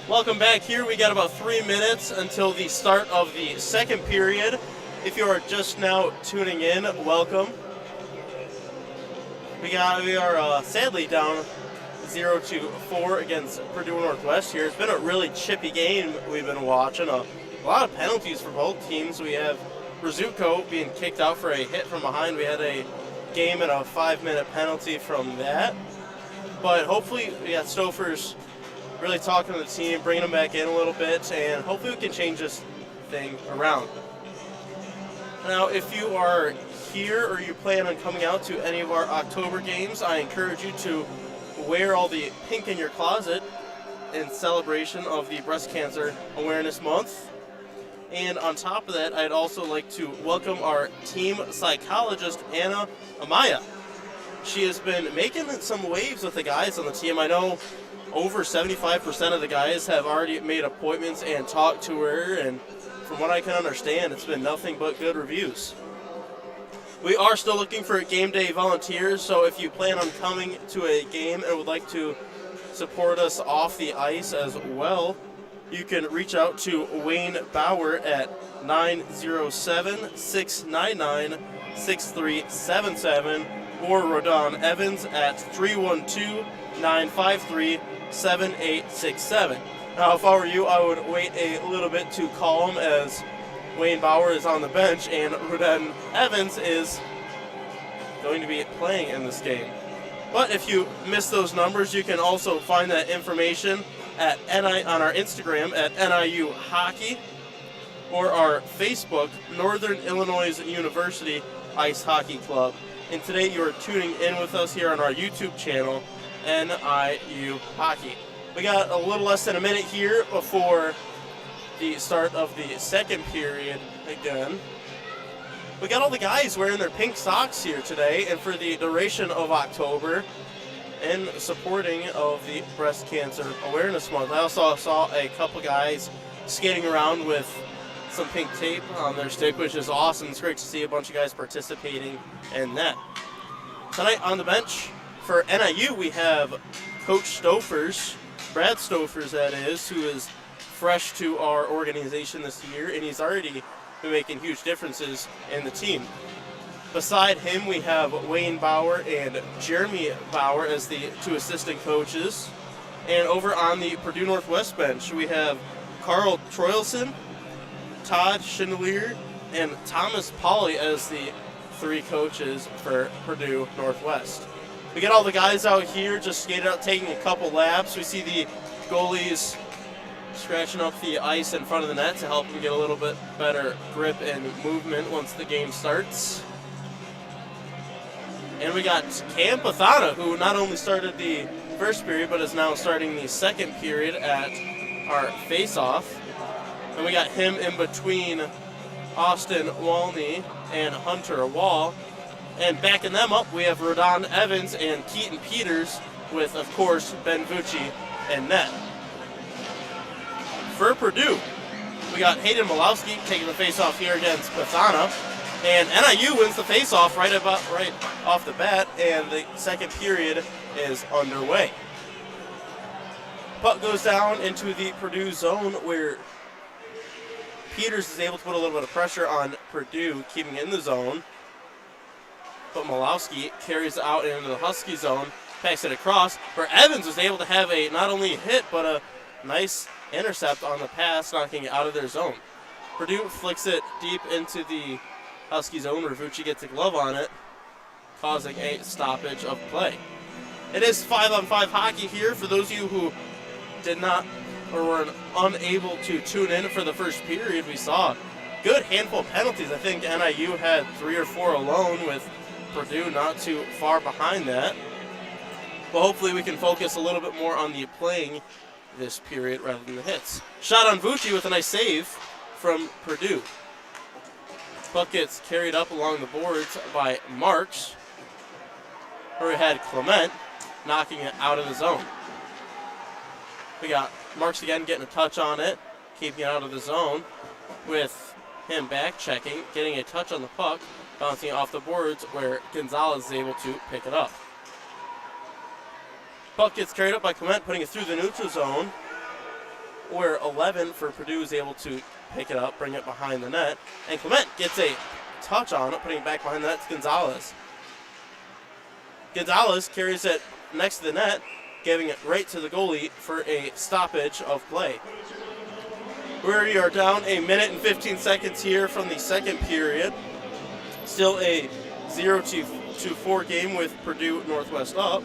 Welcome back here. We got about 3 minutes until the start of the second period. If you are just now tuning in, welcome. We are sadly down 0-4 against Purdue Northwest here. It's been a really chippy game we've been watching. A lot of penalties for both teams. We have Rzutko being kicked out for a hit from behind. We had a game and a 5-minute penalty from that. But hopefully we got Stouffer's really talking to the team, bringing them back in a little bit, and hopefully we can change this thing around. Now, if you are here or you plan on coming out to any of our October games, I encourage you to wear all the pink in your closet in celebration of the Breast Cancer Awareness Month. And on top of that, I'd also like to welcome our team psychologist, Anna Amaya. She has been making some waves with the guys on the team. I know over 75% of the guys have already made appointments and talked to her, and from what I can understand, it's been nothing but good reviews. We are still looking for game day volunteers, so if you plan on coming to a game and would like to support us off the ice as well, you can reach out to Wayne Bauer at 907-699-6377 or Rodon Evans at 312-953-7867. Now, if I were you, I would wait a little bit to call him, as Wayne Bauer is on the bench and Rodon Evans is going to be playing in this game. But if you miss those numbers, you can also find that information at on our Instagram at NIU Hockey, or our Facebook, Northern Illinois University Ice Hockey Club. And today you are tuning in with us here on our YouTube channel, NIU Hockey. We got a little less than a minute here before the start of the second period again. We got all the guys wearing their pink socks here today, and for the duration of October, in supporting of the Breast Cancer Awareness Month. I also saw a couple guys skating around with some pink tape on their stick, which is awesome. It's great to see a bunch of guys participating in that. Tonight on the bench for NIU, we have Coach Stouffer's, Brad Stouffer's that is, who is fresh to our organization this year, and he's already been making huge differences in the team. Beside him, we have Wayne Bauer and Jeremy Bauer as the two assistant coaches. And over on the Purdue Northwest bench, we have Carl Troilson, Todd Chandelier, and Thomas Pauley as the three coaches for Purdue Northwest. We get all the guys out here just skating out, taking a couple laps. We see the goalies scratching up the ice in front of the net to help them get a little bit better grip and movement once the game starts. And we got Cam Pathana, who not only started the first period, but is now starting the second period at our face-off. And we got him in between Austin Walney and Hunter Wall. And backing them up, we have Rodon Evans and Keaton Peters with, of course, Ben Vucci and net. For Purdue, we got Hayden Malowski taking the face-off here against Pathana. And NIU wins the face-off right off the bat, and the second period is underway. Puck goes down into the Purdue zone, where Peters is able to put a little bit of pressure on Purdue, keeping it in the zone. But Malowski carries it out into the Husky zone, packs it across, where Evans was able to have a not only hit, but a nice intercept on the pass, knocking it out of their zone. Purdue flicks it deep into the Husky zone, where Vucci gets a glove on it, causing a stoppage of play. It is 5-on-5 hockey here. For those of you who did not or were unable to tune in for the first period, we saw a good handful of penalties. I think NIU had 3 or 4 alone, with Purdue not too far behind that. But hopefully we can focus a little bit more on the playing this period rather than the hits. Shot on Vucci with a nice save from Purdue. Puck gets carried up along the boards by Marks, where we had Clement knocking it out of the zone. We got Marks again getting a touch on it, keeping it out of the zone, with him back checking, getting a touch on the puck, bouncing it off the boards, where Gonzalez is able to pick it up. Puck gets carried up by Clement, putting it through the neutral zone, where 11 for Purdue is able to pick it up, bring it behind the net, and Clement gets a touch on it, putting it back behind the net to Gonzalez. Gonzalez carries it next to the net, giving it right to the goalie for a stoppage of play. We are down a minute and 15 seconds here from the second period. Still a 0-4 game with Purdue Northwest up.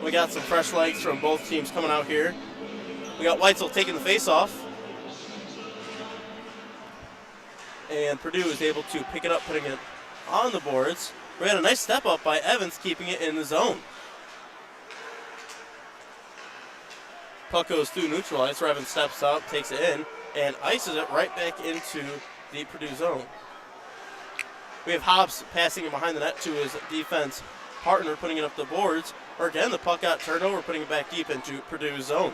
We got some fresh legs from both teams coming out here. We got Weitzel taking the face-off. And Purdue is able to pick it up, putting it on the boards. We had a nice step up by Evans, keeping it in the zone. Puck goes through neutral ice. Evans steps up, takes it in, and ices it right back into the Purdue zone. We have Hobbs passing it behind the net to his defense partner, putting it up the boards. Or again, the puck got turned over, putting it back deep into Purdue's zone.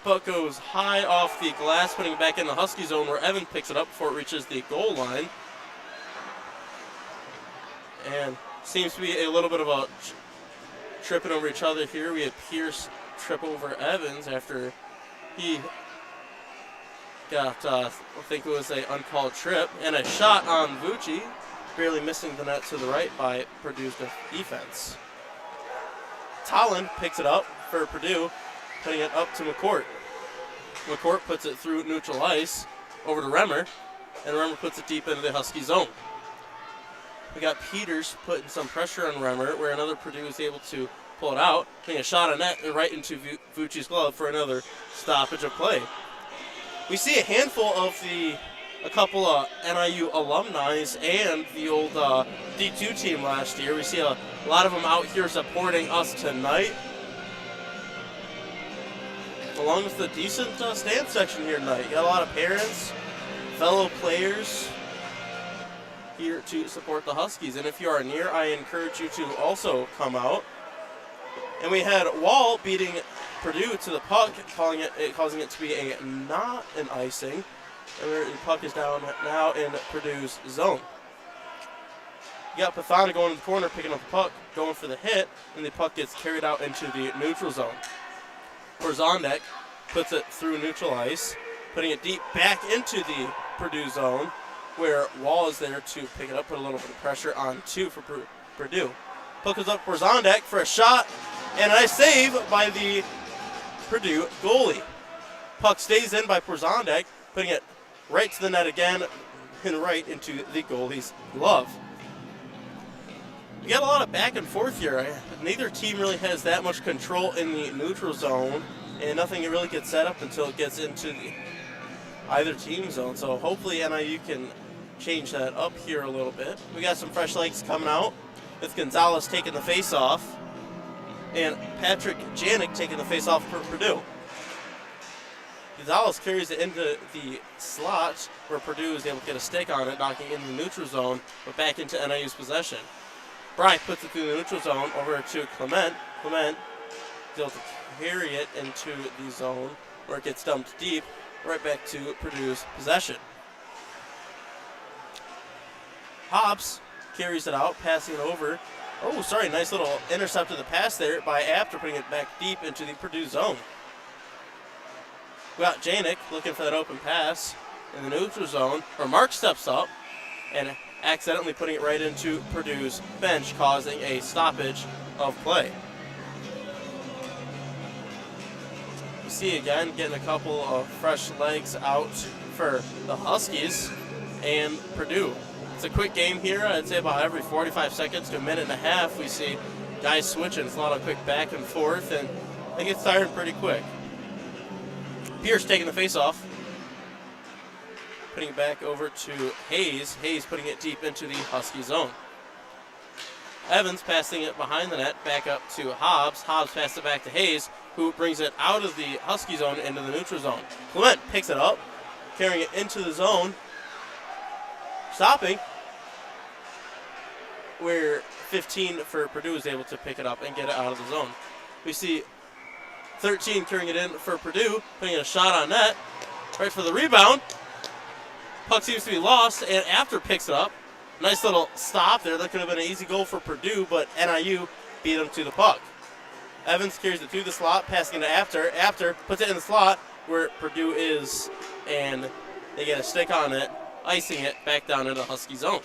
Puck goes high off the glass, putting it back in the Husky zone, where Evans picks it up before it reaches the goal line. And seems to be a little bit of a tripping over each other here. We had Pierce trip over Evans after he got, I think it was an uncalled trip, and a shot on Vucci, barely missing the net to the right by Purdue's defense. Tallon picks it up for Purdue, putting it up to McCourt. McCourt puts it through neutral ice over to Remmer, and Remmer puts it deep into the Husky zone. We got Peters putting some pressure on Remmer, where another Purdue is able to pull it out, putting a shot on net and right into Vucci's glove for another stoppage of play. We see a handful of a couple of NIU alumni and the old D2 team last year. We see a lot of them out here supporting us tonight, along with the decent stand section here tonight. You got a lot of parents, fellow players here to support the Huskies. And if you are near, I encourage you to also come out. And we had Wall beating Purdue to the puck, causing it to be not an icing. And the puck is down now in Purdue's zone. You got Pathana going to the corner, picking up the puck, going for the hit, and the puck gets carried out into the neutral zone. Horzondek puts it through neutral ice, putting it deep back into the Purdue zone, where Wall is there to pick it up, put a little bit of pressure on two for Purdue. Puck goes up for Horzondek for a shot, and a nice save by the Purdue goalie. Puck stays in by Horzondek, putting it right to the net again and right into the goalie's glove. We got a lot of back and forth here. Neither team really has that much control in the neutral zone, and nothing really gets set up until it gets into either team zone. So hopefully NIU can change that up here a little bit. We got some fresh legs coming out with Gonzalez taking the face-off and Patrick Janik taking the face-off for Purdue. Gonzalez carries it into the slot where Purdue is able to get a stick on it, knocking it in the neutral zone, but back into NIU's possession. Bryant puts it through the neutral zone over to Clement. Clement is able to carry it into the zone where it gets dumped deep, right back to Purdue's possession. Hobbs carries it out, passing it over. Oh, sorry, nice little intercept of the pass there by Apter, putting it back deep into the Purdue zone. We got Janik looking for that open pass in the neutral zone, where Mark steps up and accidentally putting it right into Purdue's bench, causing a stoppage of play. You see again, getting a couple of fresh legs out for the Huskies and Purdue. It's a quick game here. I'd say about every 45 seconds to a minute and a half, we see guys switching. It's a lot of quick back and forth, and they get tired pretty quick. Pierce taking the face-off, putting it back over to Hayes. Hayes putting it deep into the Husky zone. Evans passing it behind the net, back up to Hobbs. Hobbs passes it back to Hayes, who brings it out of the Husky zone into the neutral zone. Clement picks it up, carrying it into the zone, stopping, where 15 for Purdue is able to pick it up and get it out of the zone. We see 13 carrying it in for Purdue, putting a shot on net, right for the rebound. Puck seems to be lost, and Apter picks it up. Nice little stop there. That could have been an easy goal for Purdue, but NIU beat them to the puck. Evans carries it through the slot, passing it to After. After puts it in the slot where Purdue is, and they get a stick on it, icing it back down into the Husky zone.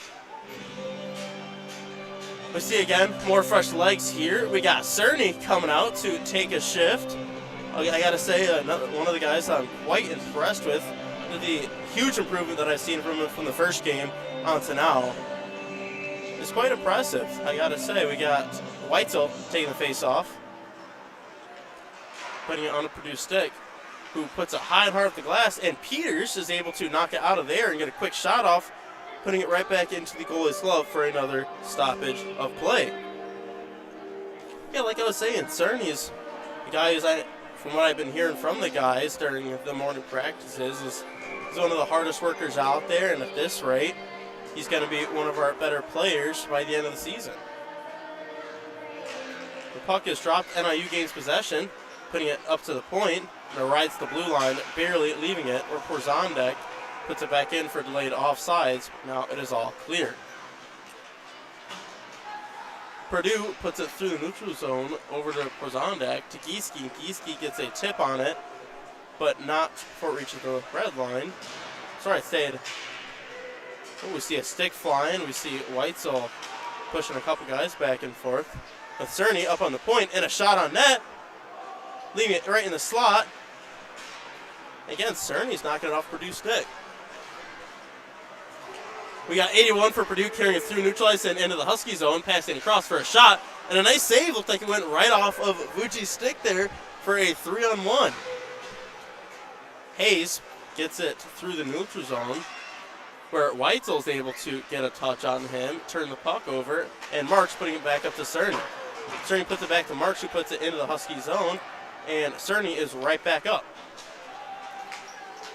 We see again more fresh legs here. We got Cerny coming out to take a shift. I gotta say, one of the guys I'm quite impressed with the huge improvement that I've seen from him from the first game on to now. It's quite impressive, I gotta say. We got Weitzel taking the face off, putting it on a Purdue stick, who puts it high and hard off the glass, and Peters is able to knock it out of there and get a quick shot off, putting it right back into the goalie's glove for another stoppage of play. Yeah, like I was saying, Cerny is the guy who's, from what I've been hearing from the guys during the morning practices, is he's one of the hardest workers out there, and at this rate, he's going to be one of our better players by the end of the season. The puck is dropped. NIU gains possession, putting it up to the point, and it rides the blue line, barely leaving it, where Porzondek puts it back in for delayed offsides. Now it is all clear. Purdue puts it through the neutral zone over to Porzondek to Gieske. Gieske gets a tip on it, but not before it reaches the red line. Sorry, I stayed. Oh, we see a stick flying. We see Weitzel pushing a couple guys back and forth. With Cerny up on the point and a shot on net, leaving it right in the slot. Again, Cerny's knocking it off Purdue's stick. We got 81 for Purdue, carrying it through neutral ice and into the Husky zone, passing across for a shot, and a nice save. Looked like it went right off of Vucci's stick there for a 3-on-1. Hayes gets it through the neutral zone, where Weitzel's able to get a touch on him, turn the puck over, and Marks putting it back up to Cerny. Cerny puts it back to Marks, who puts it into the Husky zone, and Cerny is right back up.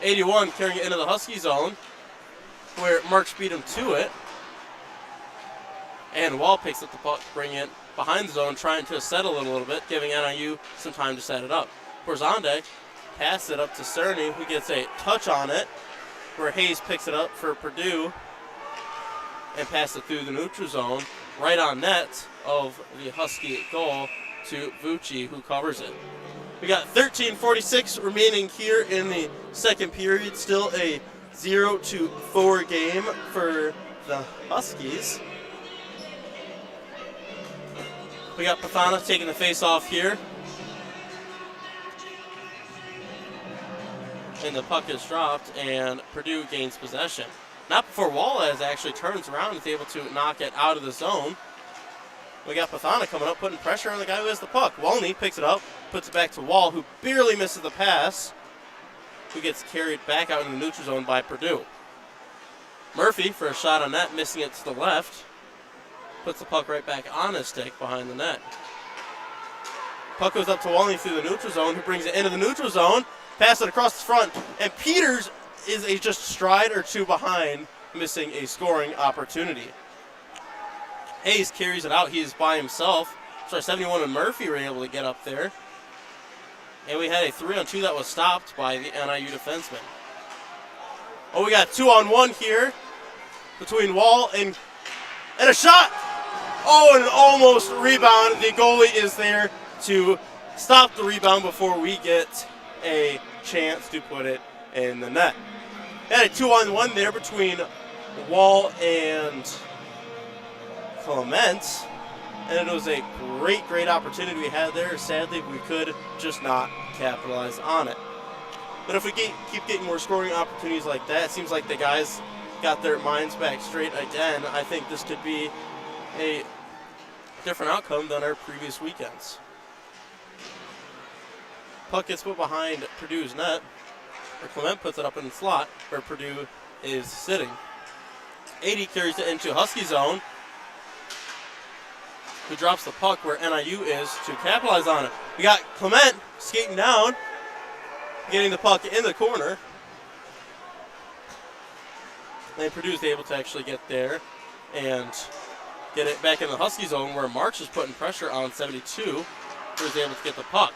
81 carrying it into the Husky zone, where Marks beat him to it. And Wall picks up the puck, bringing it behind the zone, trying to settle it a little bit, giving NIU some time to set it up. Porzondek passes it up to Cerny, who gets a touch on it, where Hayes picks it up for Purdue and passes it through the neutral zone, right on net of the Husky goal to Vucci, who covers it. We got 13:46 remaining here in the second period. Still a 0-4 game for the Huskies. We got Pathana taking the face off here. And the puck is dropped, and Purdue gains possession. Not before Wallace actually turns around and is able to knock it out of the zone. We got Pathana coming up, putting pressure on the guy who has the puck. Walney picks it up, puts it back to Wall, who barely misses the pass, who gets carried back out in the neutral zone by Purdue. Murphy for a shot on net, missing it to the left. Puts the puck right back on his stick behind the net. Puck goes up to Walney through the neutral zone, who brings it into the neutral zone, pass it across the front, and Peters is a just stride or two behind, missing a scoring opportunity. Hayes carries it out. He is by himself. Sorry, 71 and Murphy were able to get up there. And we had a 3-on-2 that was stopped by the NIU defenseman. Oh, we got 2-on-1 here between Wall and a shot. Oh, and an almost rebound. The goalie is there to stop the rebound before we get a chance to put it in the net. We had a 2-on-1 there between Wall and Clement, and it was a great opportunity we had there. Sadly, we could just not capitalize on it. But if we keep getting more scoring opportunities like that, it seems like the guys got their minds back straight again. I think this could be a different outcome than our previous weekends. Puck gets put behind Purdue's net, where Clement puts it up in the slot where Purdue is sitting. 80 carries it into Husky zone, who drops the puck where NIU is to capitalize on it. We got Clement skating down, getting the puck in the corner. And Purdue's able to actually get there and get it back in the Husky zone, where Marks is putting pressure on 72, who is able to get the puck.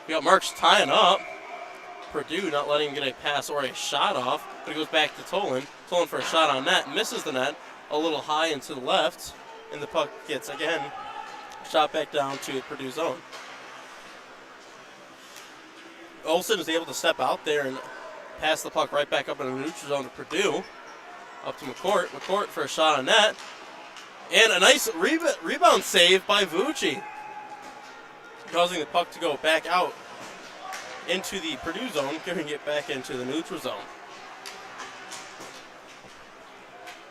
We got Marks tying up. Purdue not letting him get a pass or a shot off, but it goes back to Tolan. Tolan for a shot on net, misses the net, a little high and to the left, and the puck gets, again, Shot back down to Purdue zone. Olsen is able to step out there and pass the puck right back up in the neutral zone to Purdue. Up to McCourt. McCourt for a shot on net. And a nice rebound save by Vucci, causing the puck to go back out into the Purdue zone, giving it back into the neutral zone.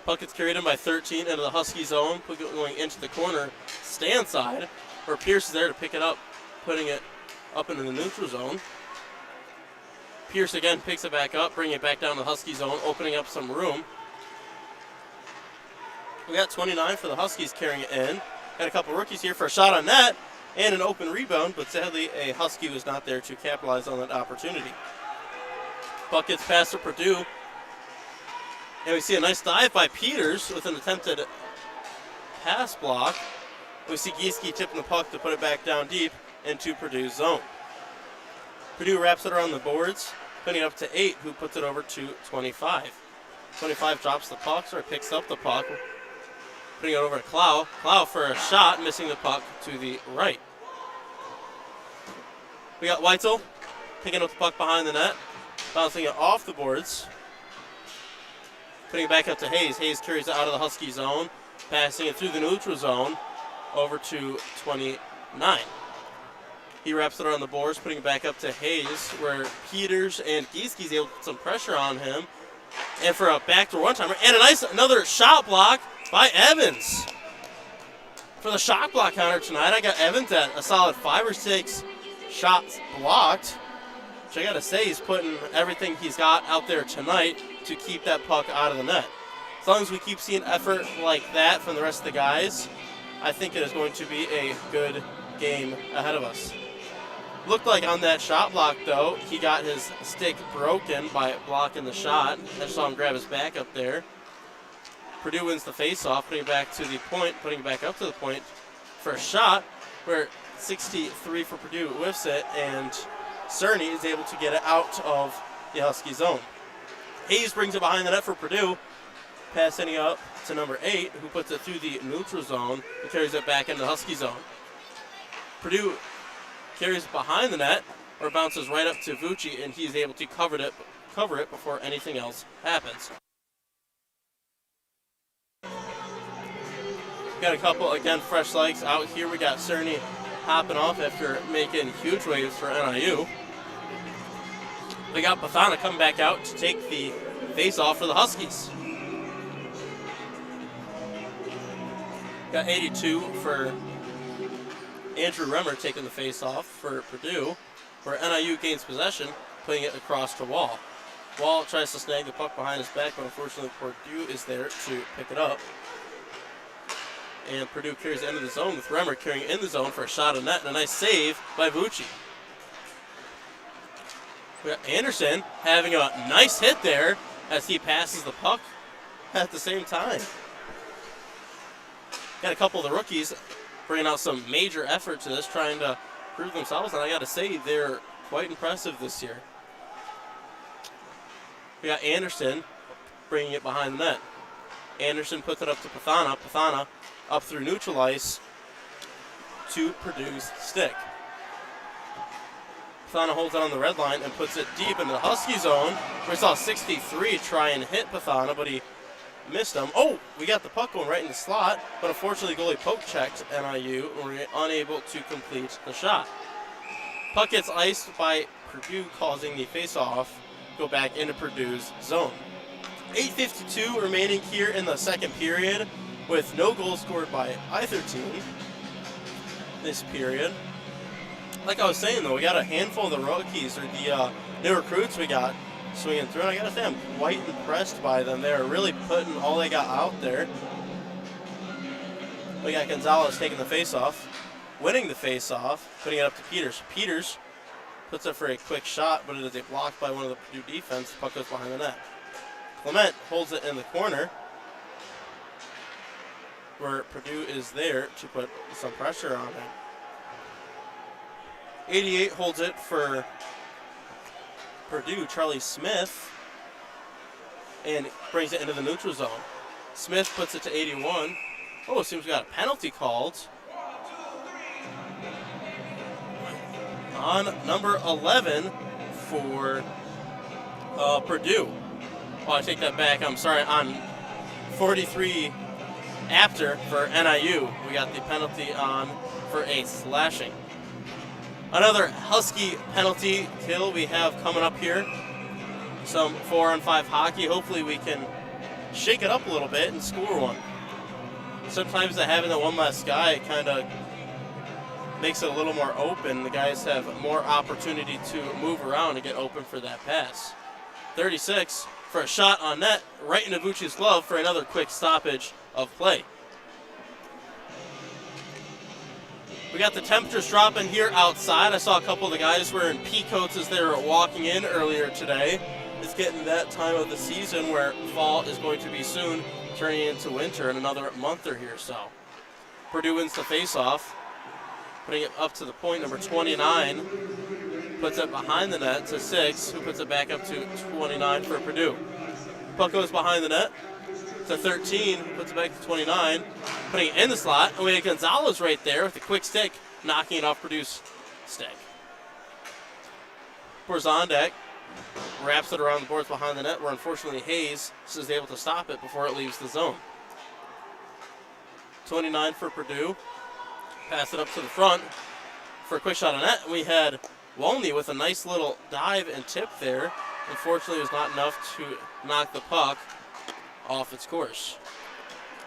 Puck gets carried in by 13 into the Husky zone, going into the corner stand side, where Pierce is there to pick it up, putting it up into the neutral zone. Pierce again picks it back up, bringing it back down to the Husky zone, opening up some room. We got 29 for the Huskies carrying it in. Got a couple rookies here for a shot on net and an open rebound, but sadly a Husky was not there to capitalize on that opportunity. Puck gets past to Purdue. And we see a nice dive by Peters with an attempted pass block. We see Gieske tipping the puck to put it back down deep into Purdue's zone. Purdue wraps it around the boards, putting it up to 8, who puts it over to 25. 25 drops the puck, or picks up the puck, putting it over to Clow. Clow for a shot, missing the puck to the right. We got Weitzel picking up the puck behind the net, bouncing it off the boards, putting it back up to Hayes. Hayes carries it out of the Husky zone, passing it through the neutral zone over to 29. He wraps it around the boards, putting it back up to Hayes, where Peters and Gieske is able to put some pressure on him. And for a backdoor one-timer, and another shot block by Evans. For the shot block counter tonight, I got Evans at a solid 5 or 6 shots blocked, which I gotta say, he's putting everything he's got out there tonight to keep that puck out of the net. As long as we keep seeing effort like that from the rest of the guys, I think it is going to be a good game ahead of us. Looked like on that shot block, though, he got his stick broken by blocking the shot. I just saw him grab his back up there. Purdue wins the face-off, putting it back to the point, putting it back up to the point for a shot, where 63 for Purdue whiffs it, and Cerny is able to get it out of the Husky zone. Hayes brings it behind the net for Purdue, passing it up to number 8, who puts it through the neutral zone and carries it back into the Husky zone. Purdue carries it behind the net, or bounces right up to Vucci, and he's able to cover it before anything else happens. Got a couple, again, fresh legs out here. We got Cerny hopping off after making huge waves for NIU. We got Pathana coming back out to take the face-off for the Huskies. Got 82 for Andrew Remmer taking the face-off for Purdue, where NIU gains possession, putting it across to Wall. Wall tries to snag the puck behind his back, but unfortunately Purdue is there to pick it up. And Purdue carries it into the zone, with Remmer carrying it in the zone for a shot on net, and a nice save by Vucci. We got Anderson having a nice hit there as he passes the puck at the same time. Got a couple of the rookies bringing out some major effort to this, trying to prove themselves, and I got to say, they're quite impressive this year. We got Anderson bringing it behind the net. Anderson puts it up to Pathana. Pathana up through neutral ice to Purdue's stick. Pathana holds it on the red line and puts it deep into the Husky zone. We saw 63 try and hit Pathana, but he missed him. Oh, we got the puck going right in the slot, but unfortunately goalie poke checked NIU and we're unable to complete the shot. Puck gets iced by Purdue, causing the face-off go back into Purdue's zone. 8:52 remaining here in the second period, with no goals scored by either team this period. Like I was saying, though, we got a handful of the rookies, or the new recruits we got swinging through, and I gotta say I'm quite impressed by them. They're really putting all they got out there. We got Gonzalez taking the face-off, winning the face-off, putting it up to Peters. Peters puts it for a quick shot, but it is a block by one of the Purdue defense. The puck goes behind the net. Clement holds it in the corner, where Purdue is there to put some pressure on it. 88 holds it for Purdue, Charlie Smith, and brings it into the neutral zone. Smith puts it to 81. Oh, it seems we got a penalty called. on number 11 for Purdue. Oh, I take that back. I'm sorry. On 43 after for NIU, we got the penalty on for a slashing. Another Husky penalty kill we have coming up here. Some 4-on-5 hockey. Hopefully we can shake it up a little bit and score one. Sometimes having the one less guy kind of makes it a little more open. The guys have more opportunity to move around and get open for that pass. 36 for a shot on net right into Vucci's glove for another quick stoppage of play. We got the temperatures dropping here outside. I saw a couple of the guys wearing pea coats as they were walking in earlier today. It's getting that time of the season where fall is going to be soon turning into winter in another month or here so. Purdue wins the face-off, putting it up to the point. Number 29 puts it behind the net to 6, who puts it back up to 29 for Purdue. Puck goes behind the net to 13, puts it back to 29, putting it in the slot, and we have Gonzalez right there with a quick stick, knocking it off Purdue's stick. Borzondek wraps it around the boards behind the net, where unfortunately Hayes is able to stop it before it leaves the zone. 29 for Purdue. Pass it up to the front for a quick shot on net. We had Wolny with a nice little dive and tip there. Unfortunately, it was not enough to knock the puck off its course.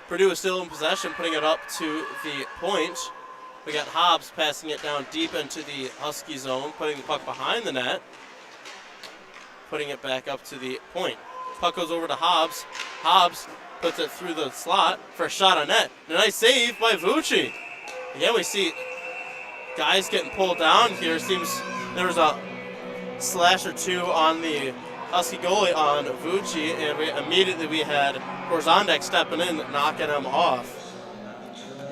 Purdue is still in possession, putting it up to the point. We got Hobbs passing it down deep into the Husky zone, putting the puck behind the net, putting it back up to the point. Puck goes over to Hobbs. Hobbs puts it through the slot for a shot on net. A nice save by Vucci. Again, we see guys getting pulled down here. Seems there was a slash or two on the Husky goalie on Vucci, and we had Borzondek stepping in, knocking him off.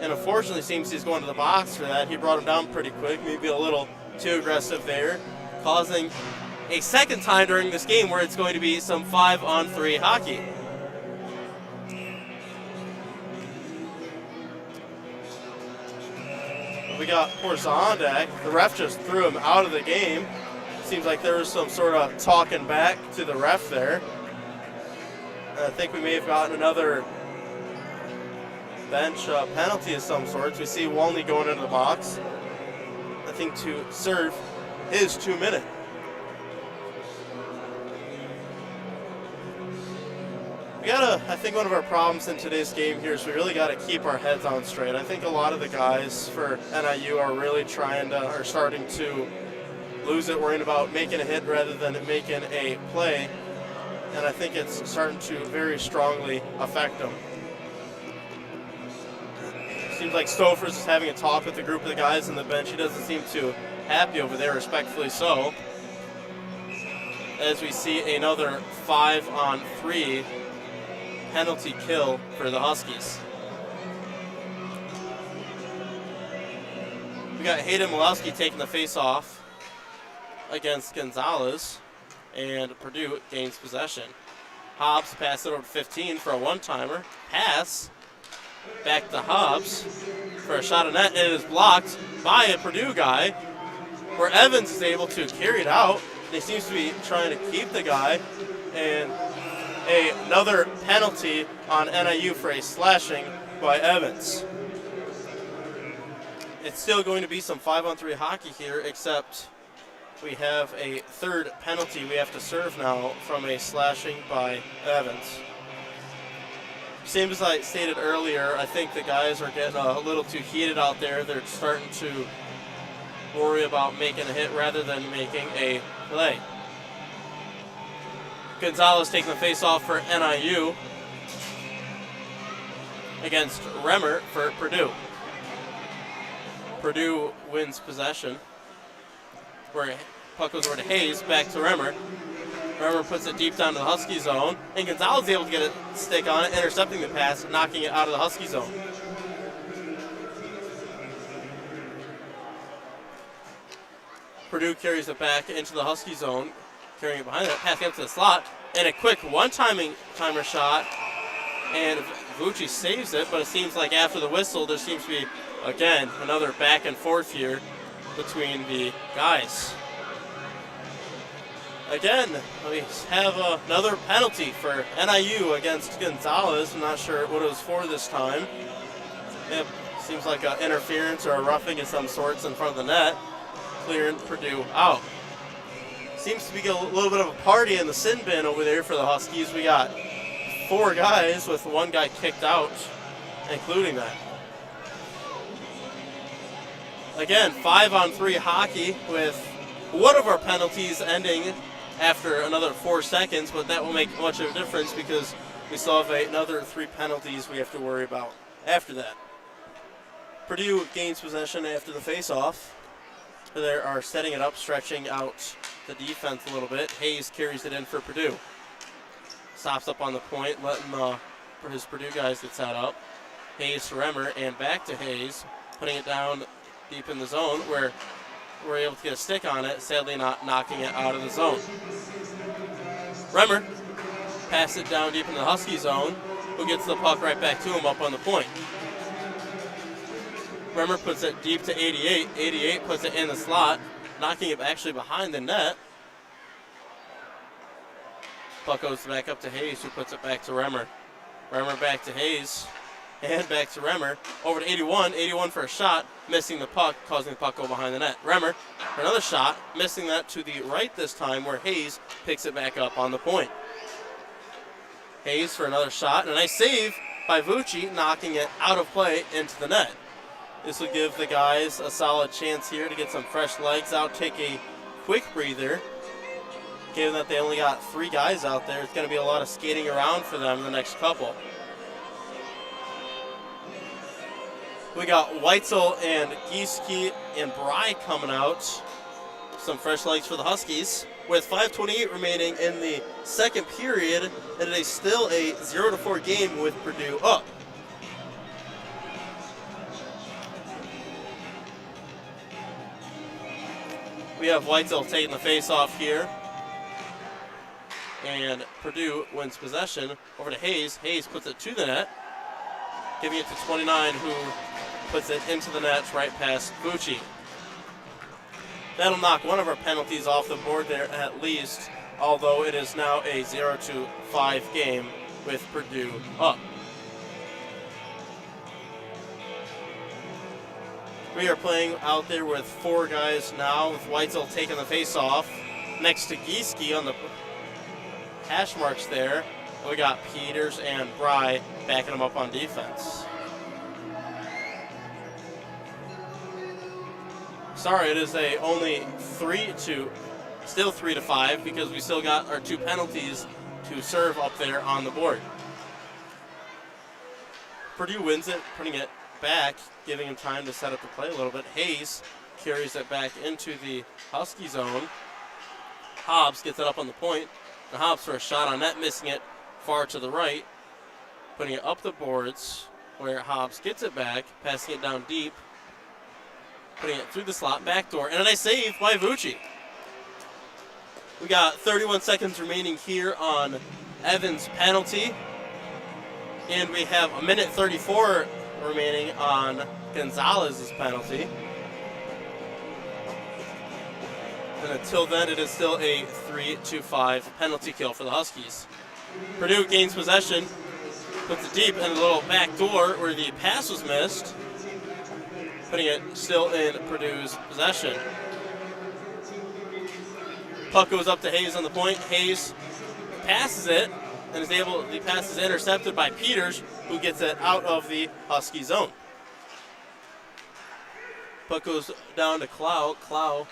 And unfortunately, seems he's going to the box for that. He brought him down pretty quick, maybe a little too aggressive there, causing a second time during this game where it's going to be some 5-on-3 hockey. We got Borzondek. The ref just threw him out of the game. Seems like there was some sort of talking back to the ref there. I think we may have gotten another bench penalty of some sorts. We see Wolny going into the box, I think, to serve his 2-minute. I think one of our problems in today's game here is we really got to keep our heads on straight. I think a lot of the guys for NIU are really are starting to lose it, worrying about making a hit rather than making a play. And I think it's starting to very strongly affect them. Seems like Stofers is having a talk with a group of the guys on the bench. He doesn't seem too happy over there, respectfully so. As we see another 5-on-3 penalty kill for the Huskies. We got Hayden Malowski taking the face-off against Gonzalez, and Purdue gains possession. Hobbs passes it over to 15 for a one-timer. Pass back to Hobbs for a shot on net, and it is blocked by a Purdue guy, where Evans is able to carry it out. He seems to be trying to keep the guy, and another penalty on NIU for a slashing by Evans. It's still going to be some 5-on-3 hockey here, except we have a third penalty we have to serve now from a slashing by Evans. Same as I stated earlier, I think the guys are getting a little too heated out there. They're starting to worry about making a hit rather than making a play. Gonzalez taking the face-off for NIU against Remmer for Purdue. Purdue wins possession, where puck goes over to Hayes, back to Remmer. Remmer puts it deep down to the Husky zone, and Gonzalez is able to get a stick on it, intercepting the pass, knocking it out of the Husky zone. Purdue carries it back into the Husky zone, carrying it behind it, passing up to the slot, and a quick one-timer shot, and Vucci saves it, but it seems like after the whistle, there seems to be, again, another back and forth here between the guys. Again, we have another penalty for NIU against Gonzalez. I'm not sure what it was for this time. It seems like an interference or a roughing of some sorts in front of the net, clearing Purdue out. Seems to be a little bit of a party in the sin bin over there for the Huskies. We got 4 guys with 1 guy kicked out, including that. Again, 5-on-3 hockey with one of our penalties ending after another 4 seconds, but that will make much of a difference because we still have another 3 penalties we have to worry about after that. Purdue gains possession after the face-off. They are setting it up, stretching out the defense a little bit. Hayes carries it in for Purdue. Stops up on the point, letting for his Purdue guys get set up. Hayes to Remmer and back to Hayes, putting it down deep in the zone where we're able to get a stick on it, sadly not knocking it out of the zone. Remmer passes it down deep in the Husky zone, who gets the puck right back to him up on the point. Remmer puts it deep to 88. 88 puts it in the slot, knocking it actually behind the net. Puck goes back up to Hayes, who puts it back to Remmer. Remmer back to Hayes, and back to Remmer. Over to 81. 81 for a shot, missing the puck, causing the puck go behind the net. Remmer for another shot, missing that to the right this time, where Hayes picks it back up on the point. Hayes for another shot, and a nice save by Vucci, knocking it out of play into the net. This will give the guys a solid chance here to get some fresh legs out, take a quick breather. Given that they only got 3 guys out there, it's going to be a lot of skating around for them in the next couple. We got Weitzel and Gieske and Bry coming out. Some fresh legs for the Huskies. With 5:28 remaining in the second period, and it is still a 0-4 game with Purdue up. We have Weitzel taking the face-off here. And Purdue wins possession over to Hayes. Hayes puts it to the net, giving it to 29, who puts it into the net right past Vucci. That'll knock one of our penalties off the board there at least, although it is now a 0-5 game with Purdue up. We are playing out there with 4 guys now, with Weitzel taking the face-off next to Gieske on the hash marks there. We got Peters and Bry backing them up on defense. Sorry, it is only 3-5 because we still got our 2 penalties to serve up there on the board. Purdue wins it, putting it back, giving him time to set up the play a little bit. Hayes carries it back into the Husky zone. Hobbs gets it up on the point. And Hobbs for a shot on net, missing it far to the right. Putting it up the boards where Hobbs gets it back, passing it down deep. Putting it through the slot, backdoor, and a nice save by Vucci. We got 31 seconds remaining here on Evans' penalty. And we have 1:34 remaining on Gonzalez's penalty. And until then, it is still a 3-5 penalty kill for the Huskies. Purdue gains possession, puts it deep in a little back door where the pass was missed, putting it still in Purdue's possession. Puck goes up to Hayes on the point. Hayes passes it, and the pass is intercepted by Peters, who gets it out of the Husky zone. Puck goes down to Clow. Clow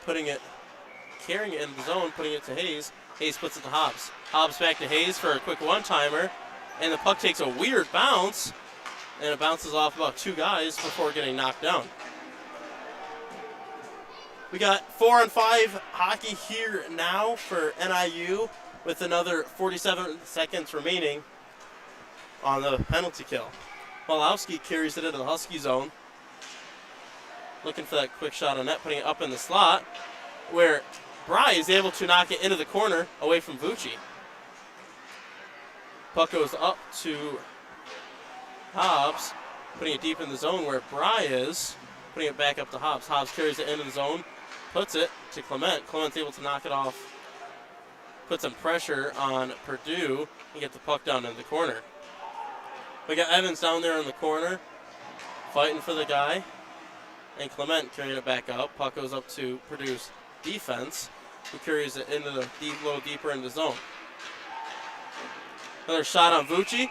carrying it into the zone, putting it to Hayes. Hayes puts it to Hobbs. Hobbs back to Hayes for a quick one-timer, and the puck takes a weird bounce, and it bounces off about 2 guys before getting knocked down. We got 4-on-5 hockey here now for NIU with another 47 seconds remaining on the penalty kill. Malowski carries it into the Husky zone, looking for that quick shot on net, putting it up in the slot, where Bry is able to knock it into the corner away from Vucci. Puck goes up to Hobbs, putting it deep in the zone where Bry is. putting it back up to Hobbs. Hobbs carries it into the zone, puts it to Clement. Clement's able to knock it off, put some pressure on Purdue, and get the puck down in the corner. We got Evans down there in the corner, fighting for the guy, and Clement carrying it back up. Puck goes up to Purdue's defense, who carries it into the little deeper in the zone. Another shot on Vucci,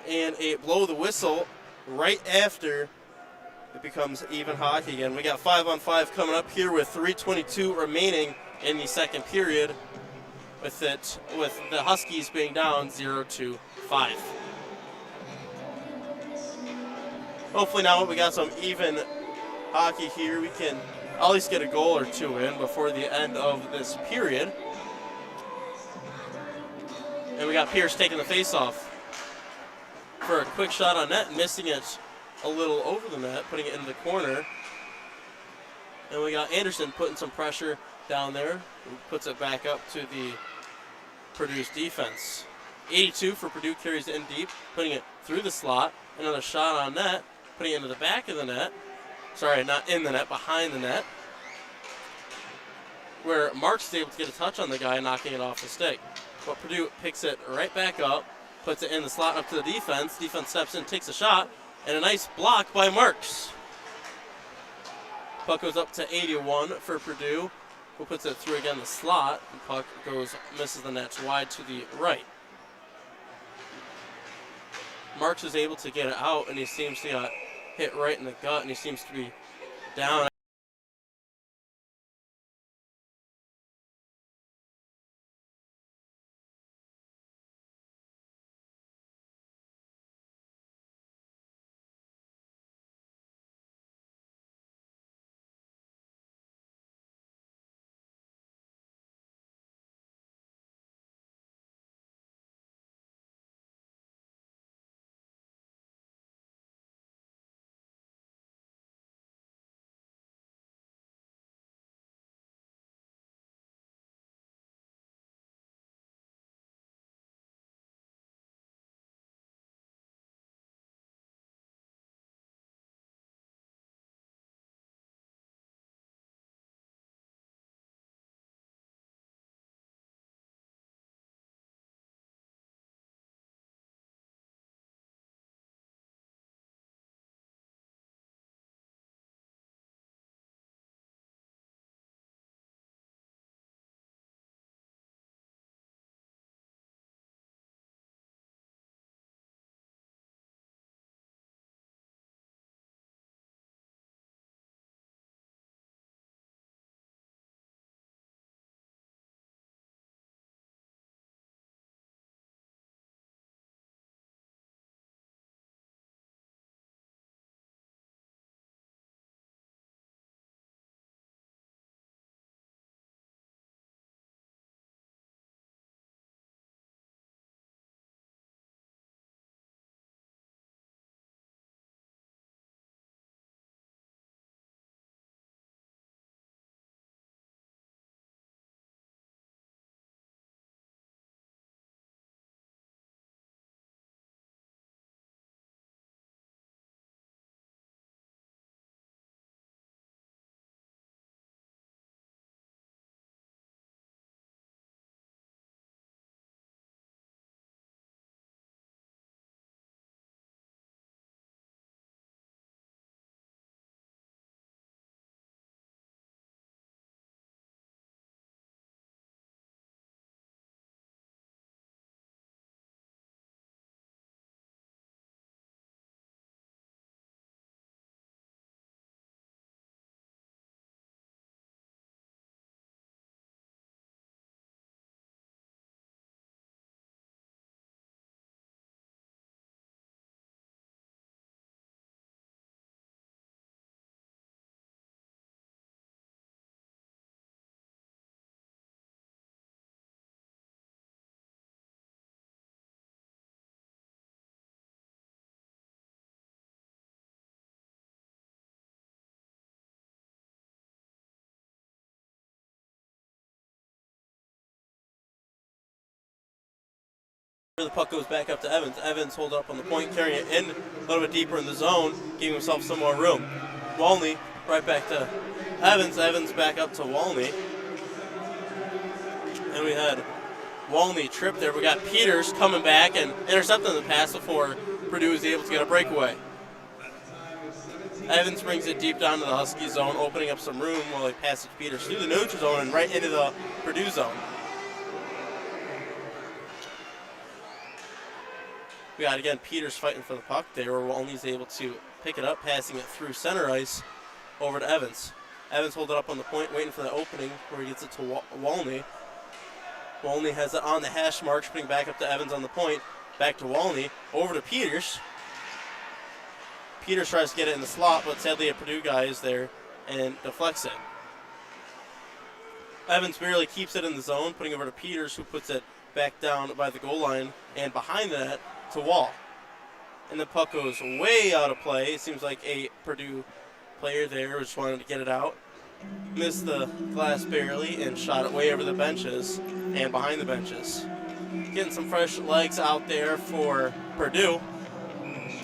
and a blow the whistle right after it becomes even hockey again. We got 5-on-5 coming up here with 3:22 remaining in the second period, with the Huskies being down 0-5. Hopefully now we got some even hockey here. We can at least get a goal or two in before the end of this period. And we got Pierce taking the face-off for a quick shot on net, missing it a little over the net, putting it into the corner. And we got Anderson putting some pressure down there, who puts it back up to the Purdue's defense. 82 for Purdue, carries it in deep, putting it through the slot. Another shot on net, putting it into the back of the net. Sorry, not in the net, behind the net, where Marks is able to get a touch on the guy, knocking it off the stick. But Purdue picks it right back up, puts it in the slot up to the defense. Defense steps in, takes a shot, and a nice block by Marks. Puck goes up to 81 for Purdue, who puts it through again the slot. And puck misses the net wide to the right. Marks is able to get it out, and he seems to get hit right in the gut, and he seems to be down. The puck goes back up to Evans. Evans holds up on the point, carrying it in a little bit deeper in the zone, giving himself some more room. Walney right back to Evans. Evans back up to Walney. And we had Walney trip there. We got Peters coming back and intercepting the pass before Purdue was able to get a breakaway. Evans brings it deep down to the Husky zone, opening up some room while he passes Peters through the neutral zone and right into the Purdue zone. We got, again, Peters fighting for the puck there, where Walney's able to pick it up, passing it through center ice over to Evans. Evans holds it up on the point, waiting for the opening where he gets it to Walney. Walney has it on the hash mark, putting back up to Evans on the point. Back to Walney, over to Peters. Peters tries to get it in the slot, but sadly a Purdue guy is there and deflects it. Evans barely keeps it in the zone, putting it over to Peters, who puts it back down by the goal line and behind that to Wall. And the puck goes way out of play. It seems like a Purdue player there just wanted to get it out. Missed the glass barely and shot it way over the benches and behind the benches. Getting some fresh legs out there for Purdue.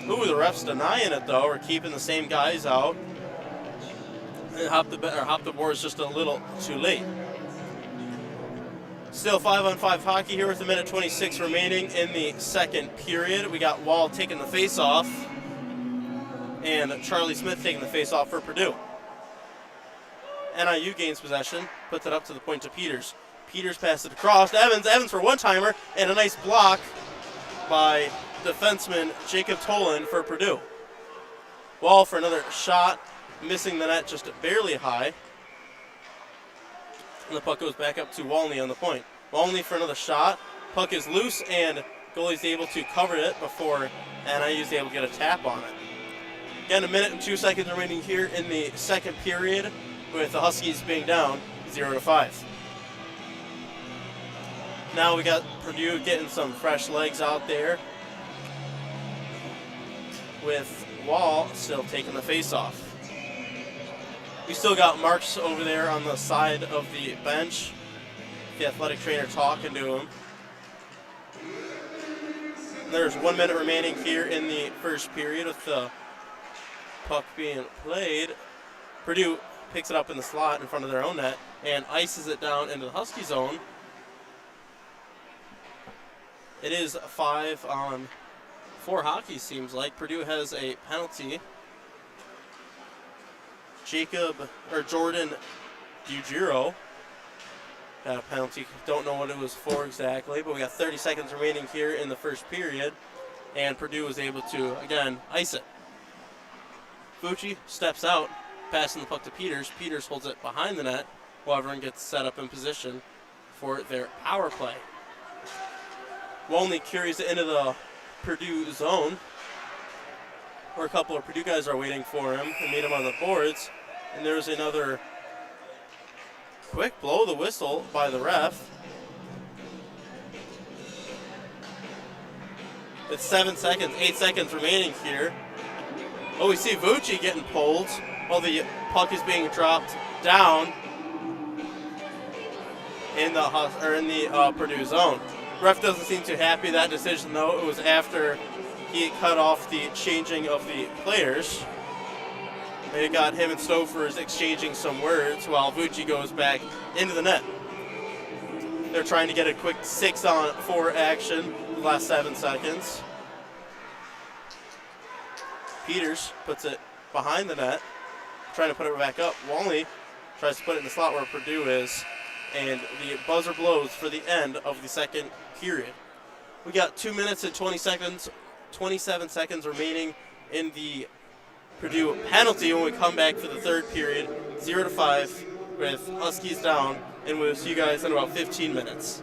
Ooh, the ref's denying it though, or keeping the same guys out. And hop the boards just a little too late. Still 5-on-5 hockey here with 1:26 remaining in the second period. We got Wall taking the face-off and Charlie Smith taking the face-off for Purdue. NIU gains possession, puts it up to the point to Peters. Peters passes it across to Evans. Evans for one-timer and a nice block by defenseman Jacob Tolan for Purdue. Wall for another shot, missing the net just barely high. And the puck goes back up to Walney on the point. Walney for another shot. Puck is loose and goalie's able to cover it before NIU's able to get a tap on it. Again, 1:02 remaining here in the second period with the Huskies being down 0-5. Now we got Purdue getting some fresh legs out there with Wall still taking the face-off. We still got Marks over there on the side of the bench. The athletic trainer talking to him. There's 1 minute remaining here in the first period with the puck being played. Purdue picks it up in the slot in front of their own net and ices it down into the Husky zone. It is 5-on-4 hockey, seems like. Purdue has a penalty. Jordan Dugiro got a penalty. Don't know what it was for exactly, but we got 30 seconds remaining here in the first period, and Purdue was able to, again, ice it. Fucci steps out, passing the puck to Peters. Peters holds it behind the net while everyone gets set up in position for their power play. Walney carries it into the Purdue zone, where a couple of Purdue guys are waiting for him and meet him on the boards. And there's another quick blow the whistle by the ref. It's 8 seconds remaining here. Oh, we see Vucci getting pulled while the puck is being dropped down in the Purdue zone. Ref doesn't seem too happy with that decision though. It was after he cut off the changing of the players. They got him and Stofers exchanging some words while Vucci goes back into the net. They're trying to get a quick 6-on-4 action the last 7 seconds. Peters puts it behind the net, trying to put it back up. Walney tries to put it in the slot where Purdue is, and the buzzer blows for the end of the second period. We got 2 minutes and 27 seconds remaining in the Purdue penalty when we come back for the third period, 0-5 with Huskies down, and we'll see you guys in about 15 minutes.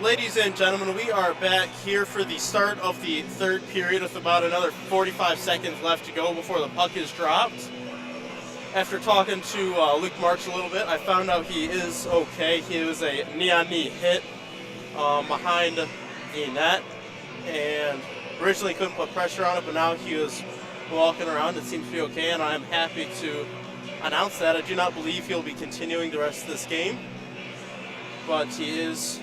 Ladies and gentlemen, we are back here for the start of the third period with about another 45 seconds left to go before the puck is dropped. After talking to Luke March a little bit, I found out he is okay. He was a knee-on-knee hit behind the net, and originally couldn't put pressure on it, but now he was walking around. It seems to be okay, and I'm happy to announce that. I do not believe he'll be continuing the rest of this game, but he is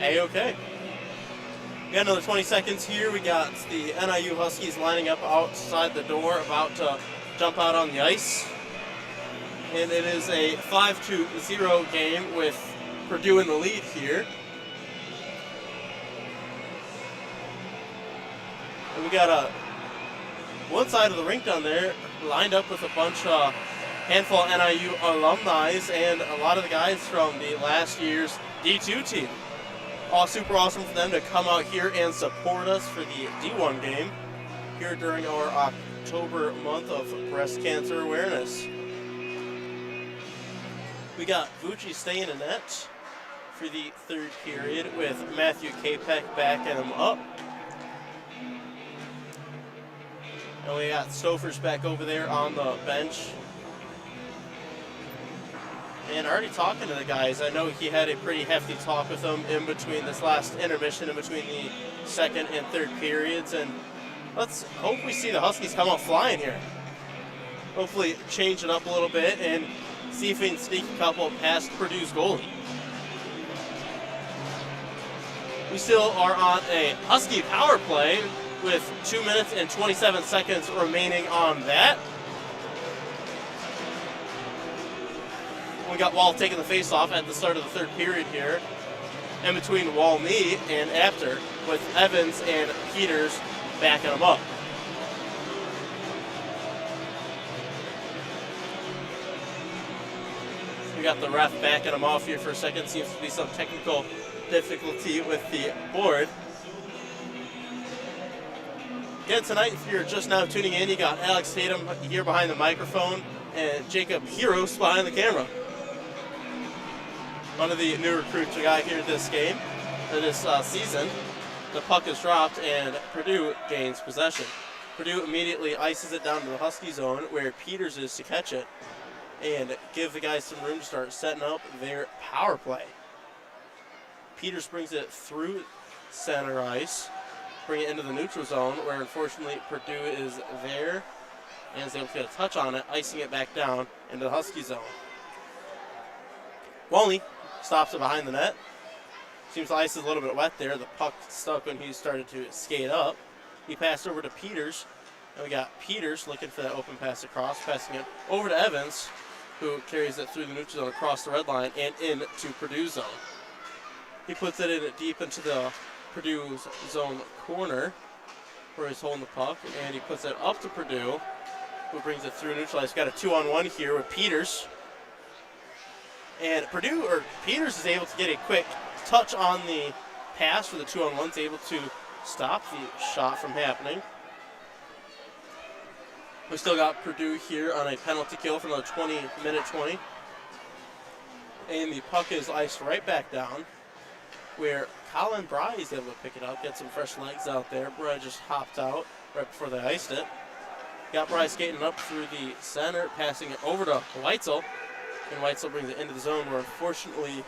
A-okay. We got another 20 seconds here. We got the NIU Huskies lining up outside the door, about to jump out on the ice. And it is a 5-0 game with Purdue in the lead here. And we got one side of the rink down there lined up with a bunch of handful of NIU alumni and a lot of the guys from the last year's D2 team. All super awesome for them to come out here and support us for the D1 game here during our October month of breast cancer awareness. We got Vucci staying in net for the third period with Matthew Kapek backing him up. And we got Stofers back over there on the bench. And already talking to the guys, I know he had a pretty hefty talk with them in between this last intermission, in between the second and third periods. And let's hope we see the Huskies come out flying here. Hopefully change it up a little bit and see if we can sneak a couple past Purdue's goalie. We still are on a Husky power play with 2 minutes and 27 seconds remaining on that. We got Wall taking the face-off at the start of the third period here. In between Walney and Apter, with Evans and Peters backing them up. We got the ref backing them off here for a second. Seems to be some technical difficulty with the board. Again, tonight, if you're just now tuning in, you got Alex Tatum here behind the microphone and Jacob Heros behind the camera. One of the new recruits we got here this game, or this season. The puck is dropped and Purdue gains possession. Purdue immediately ices it down to the Husky zone where Peters is to catch it and give the guys some room to start setting up their power play. Peters brings it through center ice, bring it into the neutral zone where unfortunately Purdue is there and is able to get a touch on it, icing it back down into the Husky zone. Walney stops it behind the net. Seems the ice is a little bit wet there. The puck stuck when he started to skate up. He passed over to Peters, and we got Peters looking for that open pass across, passing it over to Evans, who carries it through the neutral zone across the red line and into Purdue's zone. He puts it in deep into the Purdue's zone corner where he's holding the puck, and he puts it up to Purdue, who brings it through neutral ice. Got a 2-on-1 here with Peters. And Peters is able to get a quick touch on the pass for the 2-on-1, able to stop the shot from happening. We still got Purdue here on a penalty kill for another 20. And the puck is iced right back down where Colin Bry is able to pick it up, get some fresh legs out there. Bry just hopped out right before they iced it. Got Bry skating up through the center, passing it over to Weitzel. And Weitzel brings it into the zone where unfortunately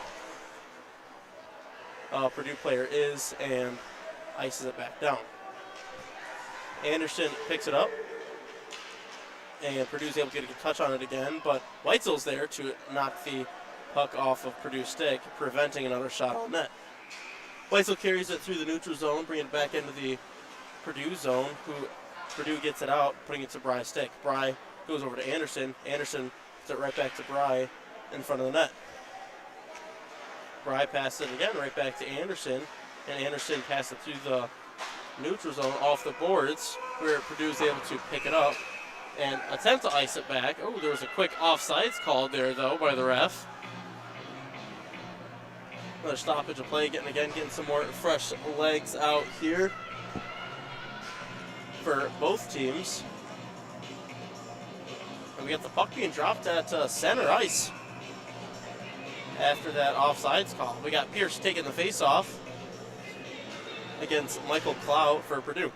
Purdue player is and ices it back down. Anderson picks it up and Purdue's able to get a good touch on it again, but Weitzel's there to knock the puck off of Purdue's stick, preventing another shot on net. Weitzel carries it through the neutral zone, bringing it back into the Purdue zone, who Purdue gets it out, putting it to Bry's stick. Bry goes over to Anderson. Anderson puts it right back to Bry in front of the net. Bry passes it again right back to Anderson, and Anderson passes it through the neutral zone off the boards, where Purdue is able to pick it up and attempt to ice it back. Oh, there was a quick offsides called there, though, by the ref. Another stoppage of play, getting some more fresh legs out here for both teams. And we got the puck being dropped at center ice. after that offsides call. We got Pierce taking the face-off against Michael Clout for Purdue.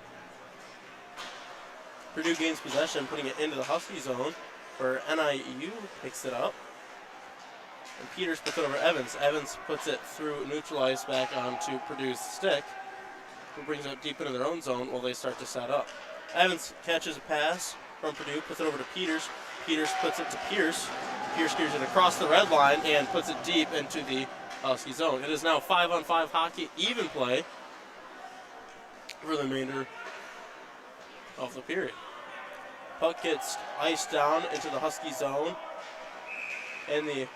Purdue gains possession, putting it into the Husky zone, where NIU picks it up. And Peters puts it over Evans. Evans puts it through neutralized back onto Purdue's stick, who brings it deep into their own zone while they start to set up. Evans catches a pass from Purdue, puts it over to Peters. Peters puts it to Pierce. Pierce carries it across the red line and puts it deep into the Husky zone. It is now 5-on-5 hockey, even play for the remainder of the period. Puck gets iced down into the Husky zone, and the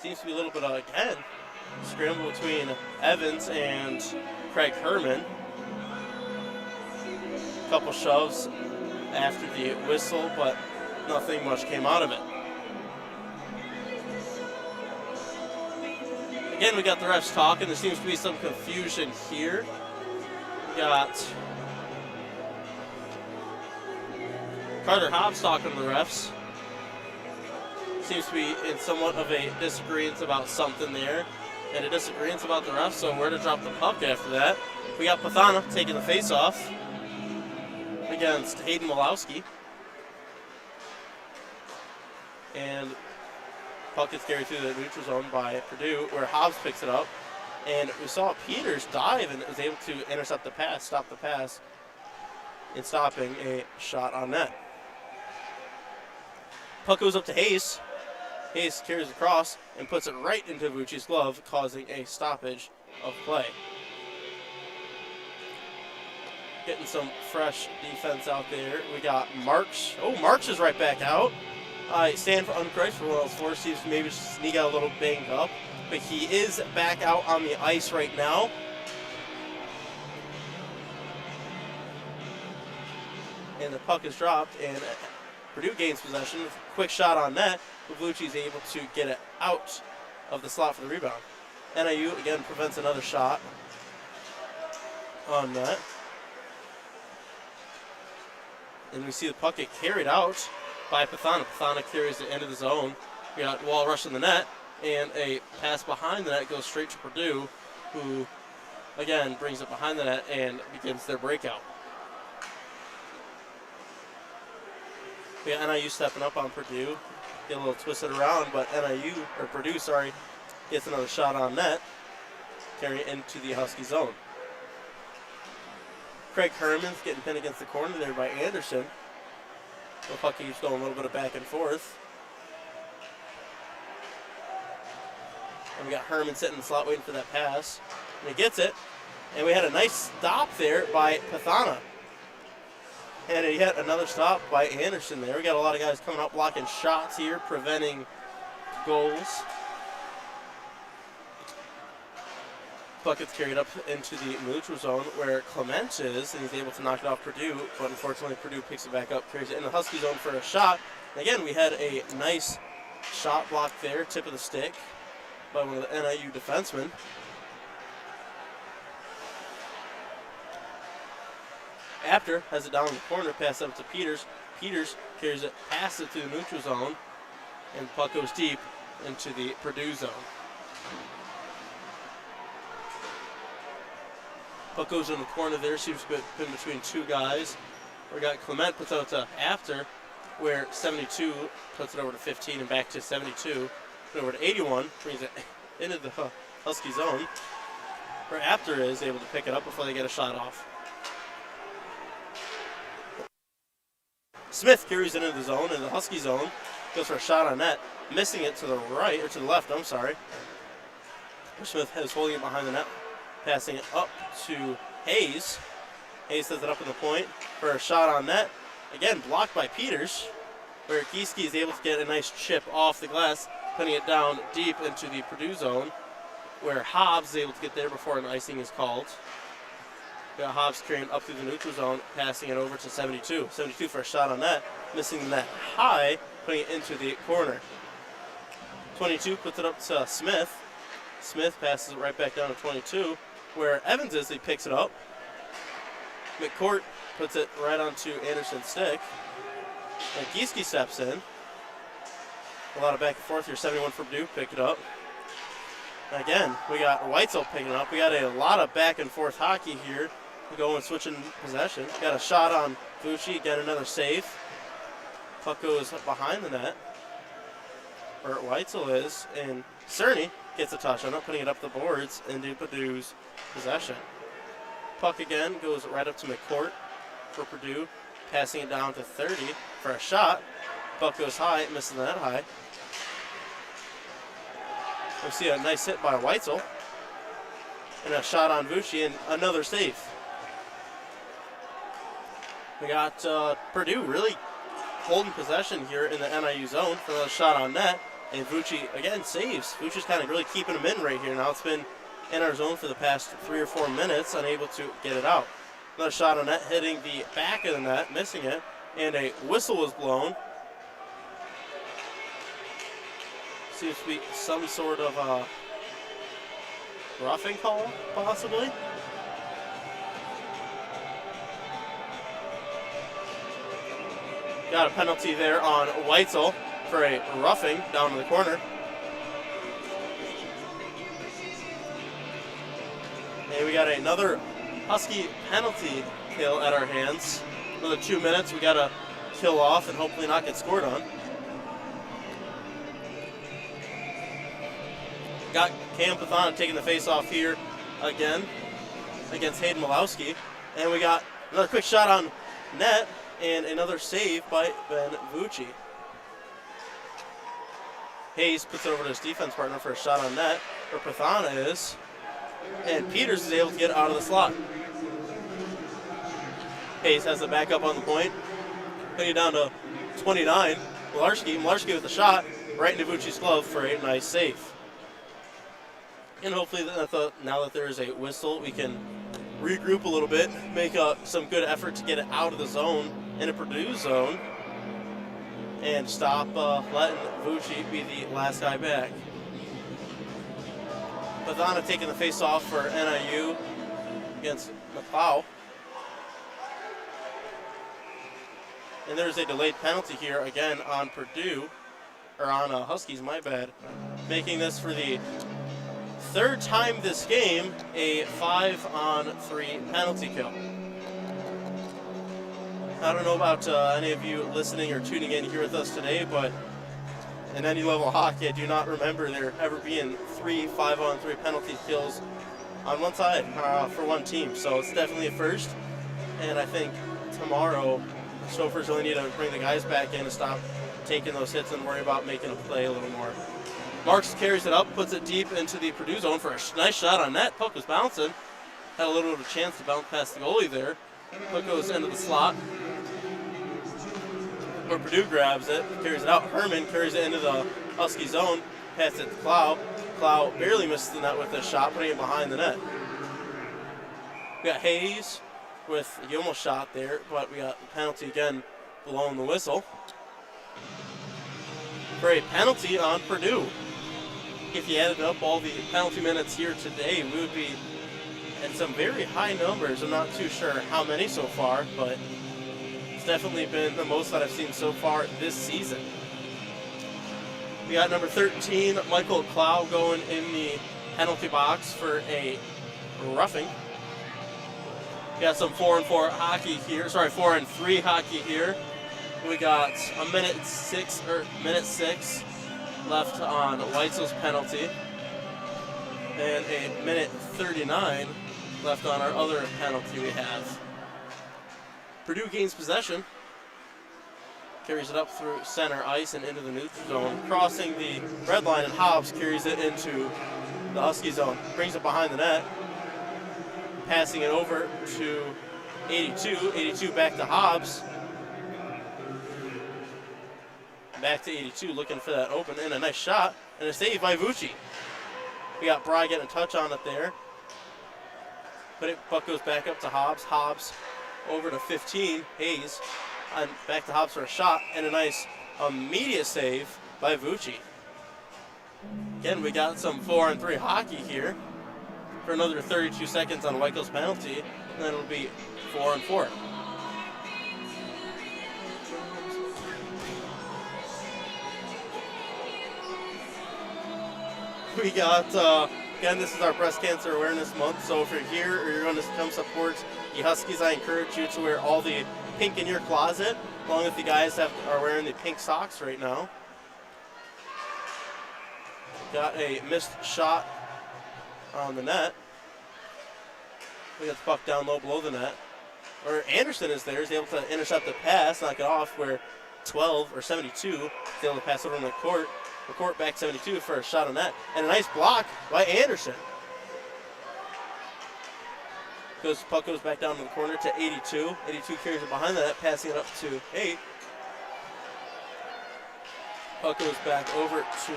seems to be a little bit of, again, scramble between Evans and Craig Herman. A couple shoves after the whistle, but nothing much came out of it. Again, we got the refs talking. There seems to be some confusion here. We got Carter Hobbs talking to the refs. Seems to be in somewhat of a disagreement about something there, and a disagreement about the refs, so where to drop the puck after that. We got Pathana taking the face-off against Hayden Walowski. And puck gets carried through the neutral zone by Purdue, where Hobbs picks it up. And we saw Peters dive and was able to intercept the pass, stop the pass, in stopping a shot on net. Puck goes up to Hayes. Hayes carries across and puts it right into Vucci's glove, causing a stoppage of play. Getting some fresh defense out there. We got Marks. Oh, Marks is right back out. Stanford Unchrist for Wells Force seems to maybe sneak out a little banged up, but he is back out on the ice right now. And the puck is dropped, and Purdue gains possession with a quick shot on net. Vucci's able to get it out of the slot for the rebound. NIU again prevents another shot on net. And we see the puck get carried out by Pathana. Pathana carries it into the zone. We got Wall rush in the net, and a pass behind the net goes straight to Purdue, who again brings it behind the net and begins their breakout. We got NIU stepping up on Purdue. Get a little twisted around, but Purdue, gets another shot on net, carrying it into the Husky zone. Craig Herman's getting pinned against the corner there by Anderson. The puck keeps going a little bit of back and forth. And we got Herman sitting in the slot waiting for that pass. And he gets it. And we had a nice stop there by Pathana. And yet another stop by Anderson there. We got a lot of guys coming up blocking shots here, preventing goals. Puck gets carried up into the neutral zone where Clement is, and he's able to knock it off Purdue, but unfortunately Purdue picks it back up, carries it in the Husky zone for a shot. And again, we had a nice shot block there, tip of the stick by one of the NIU defensemen. After has it down in the corner, pass up to Peters. Peters carries it, passes it to the neutral zone, and the puck goes deep into the Purdue zone. Puck goes in the corner there, seems to be in between two guys. We got Clement puts out to After, where 72 puts it over to 15 and back to 72. Over to 81, brings it into the Husky zone, where After is able to pick it up before they get a shot off. Smith carries it into the zone, in the Husky zone, goes for a shot on net, missing it to the right, or to the left, I'm sorry. Smith is holding it behind the net, passing it up to Hayes. Hayes sets it up in the point for a shot on net. Again, blocked by Peters, where Gieske is able to get a nice chip off the glass, putting it down deep into the Purdue zone, where Hobbs is able to get there before an icing is called. We got Hobbs carrying up through the neutral zone, passing it over to 72. 72 for a shot on net, missing the net high, putting it into the corner. 22 puts it up to Smith. Smith passes it right back down to 22, where Evans is, he picks it up. McCourt puts it right onto Anderson's stick. And Gieske steps in. A lot of back and forth here. 71 for Purdue, pick it up. Again, we got Weitzel picking it up. We got a lot of back and forth hockey here. Going switching possession. Got a shot on Vucci. Again, another save. Puck goes behind the net. Where Weitzel is. And Cerny gets a touch on it, putting it up the boards into Purdue's possession. Puck again goes right up to McCourt for Purdue. Passing it down to 30 for a shot. Puck goes high, misses the net high. We see a nice hit by Weitzel. And a shot on Vucci and another save. We got Purdue really holding possession here in the NIU zone for the shot on net. And Vucci, again, saves. Vucci's kind of really keeping him in right here. Now it's been in our zone for the past 3 or 4 minutes, unable to get it out. Another shot on net, hitting the back of the net, missing it. And a whistle was blown. Seems to be some sort of roughing call, possibly. Got a penalty there on Weitzel for a roughing down in the corner. And we got another Husky penalty kill at our hands. Another 2 minutes we got to kill off and hopefully not get scored on. Got Cam Pathana taking the face-off here again against Hayden Malowski. And we got another quick shot on net and another save by Ben Vucci. Hayes puts it over to his defense partner for a shot on net, where Pathana is. And Peters is able to get out of the slot. Hayes has the backup on the point. Putting it down to 29. Malarski with the shot right into Vucci's glove for a nice save. And hopefully now that there is a whistle, we can regroup a little bit, make some good effort to get it out of the zone, in a Purdue zone, and stop letting Vucci be the last guy back. Pathana taking the face-off for NIU against McLeod. And there's a delayed penalty here again on Purdue, or on Huskies, my bad, making this for the 3rd time this game a 5-on-3 penalty kill. I don't know about any of you listening or tuning in here with us today, but in any level of hockey, I do not remember there ever being 3 5-on-3 penalty kills on one side for one team. So it's definitely a first, and I think tomorrow Stofers really need to bring the guys back in and stop taking those hits and worry about making a play a little more. Marks carries it up, puts it deep into the Purdue zone for a nice shot on net. Puck was bouncing. Had a little bit of a chance to bounce past the goalie there. Puck goes into the slot, where Purdue grabs it, carries it out. Herman carries it into the Husky zone, passes it to Clow. Clow barely misses the net with a shot, putting it behind the net. We got Hayes he almost shot there, but we got the penalty again, blowing the whistle for a penalty on Purdue. If you added up all the penalty minutes here today, we would be at some very high numbers. I'm not too sure how many so far, but it's definitely been the most that I've seen so far this season. We got number 13, Michael Clow, going in the penalty box for a roughing. We got some 4-on-4 hockey here. 4-on-3 hockey here. We got a minute 6 left on Weitzel's penalty, and a minute 39 left on our other penalty we have. Purdue gains possession, carries it up through center ice and into the neutral zone, crossing the red line, and Hobbs carries it into the Husky zone, brings it behind the net, passing it over to 82. 82 back to Hobbs. Back to 82, looking for that open, and a nice shot, and a save by Vucci. We got Bry getting a touch on it there. But puck goes back up to Hobbs. Hobbs over to 15, Hayes. And back to Hobbs for a shot, and a nice immediate save by Vucci. Again, we got some 4-on-3 hockey here for another 32 seconds on Weichel's penalty, and then it'll be 4-on-4. We got, again, this is our Breast Cancer Awareness Month, so if you're here or you're going to come support the Huskies, I encourage you to wear all the pink in your closet, along with the guys that are wearing the pink socks right now. Got a missed shot on the net. We got the puck down low below the net. Or Anderson is there, is able to intercept the pass, knock it off, where 12 or 72 is able to pass over on the court back 72 for a shot on net. And a nice block by Anderson. Puck goes back down to the corner to 82. 82 carries it behind the net, passing it up to 8. Puck goes back over to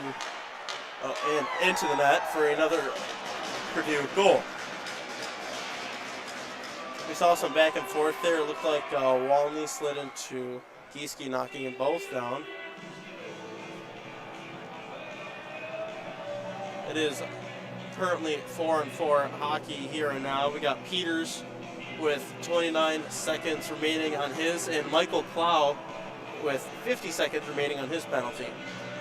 and into the net for another Purdue goal. We saw some back and forth there. It looked like Walney slid into Gieske, knocking them both down. It is currently 4-on-4 hockey here and now. We got Peters with 29 seconds remaining on his, and Michael Plow with 50 seconds remaining on his penalty.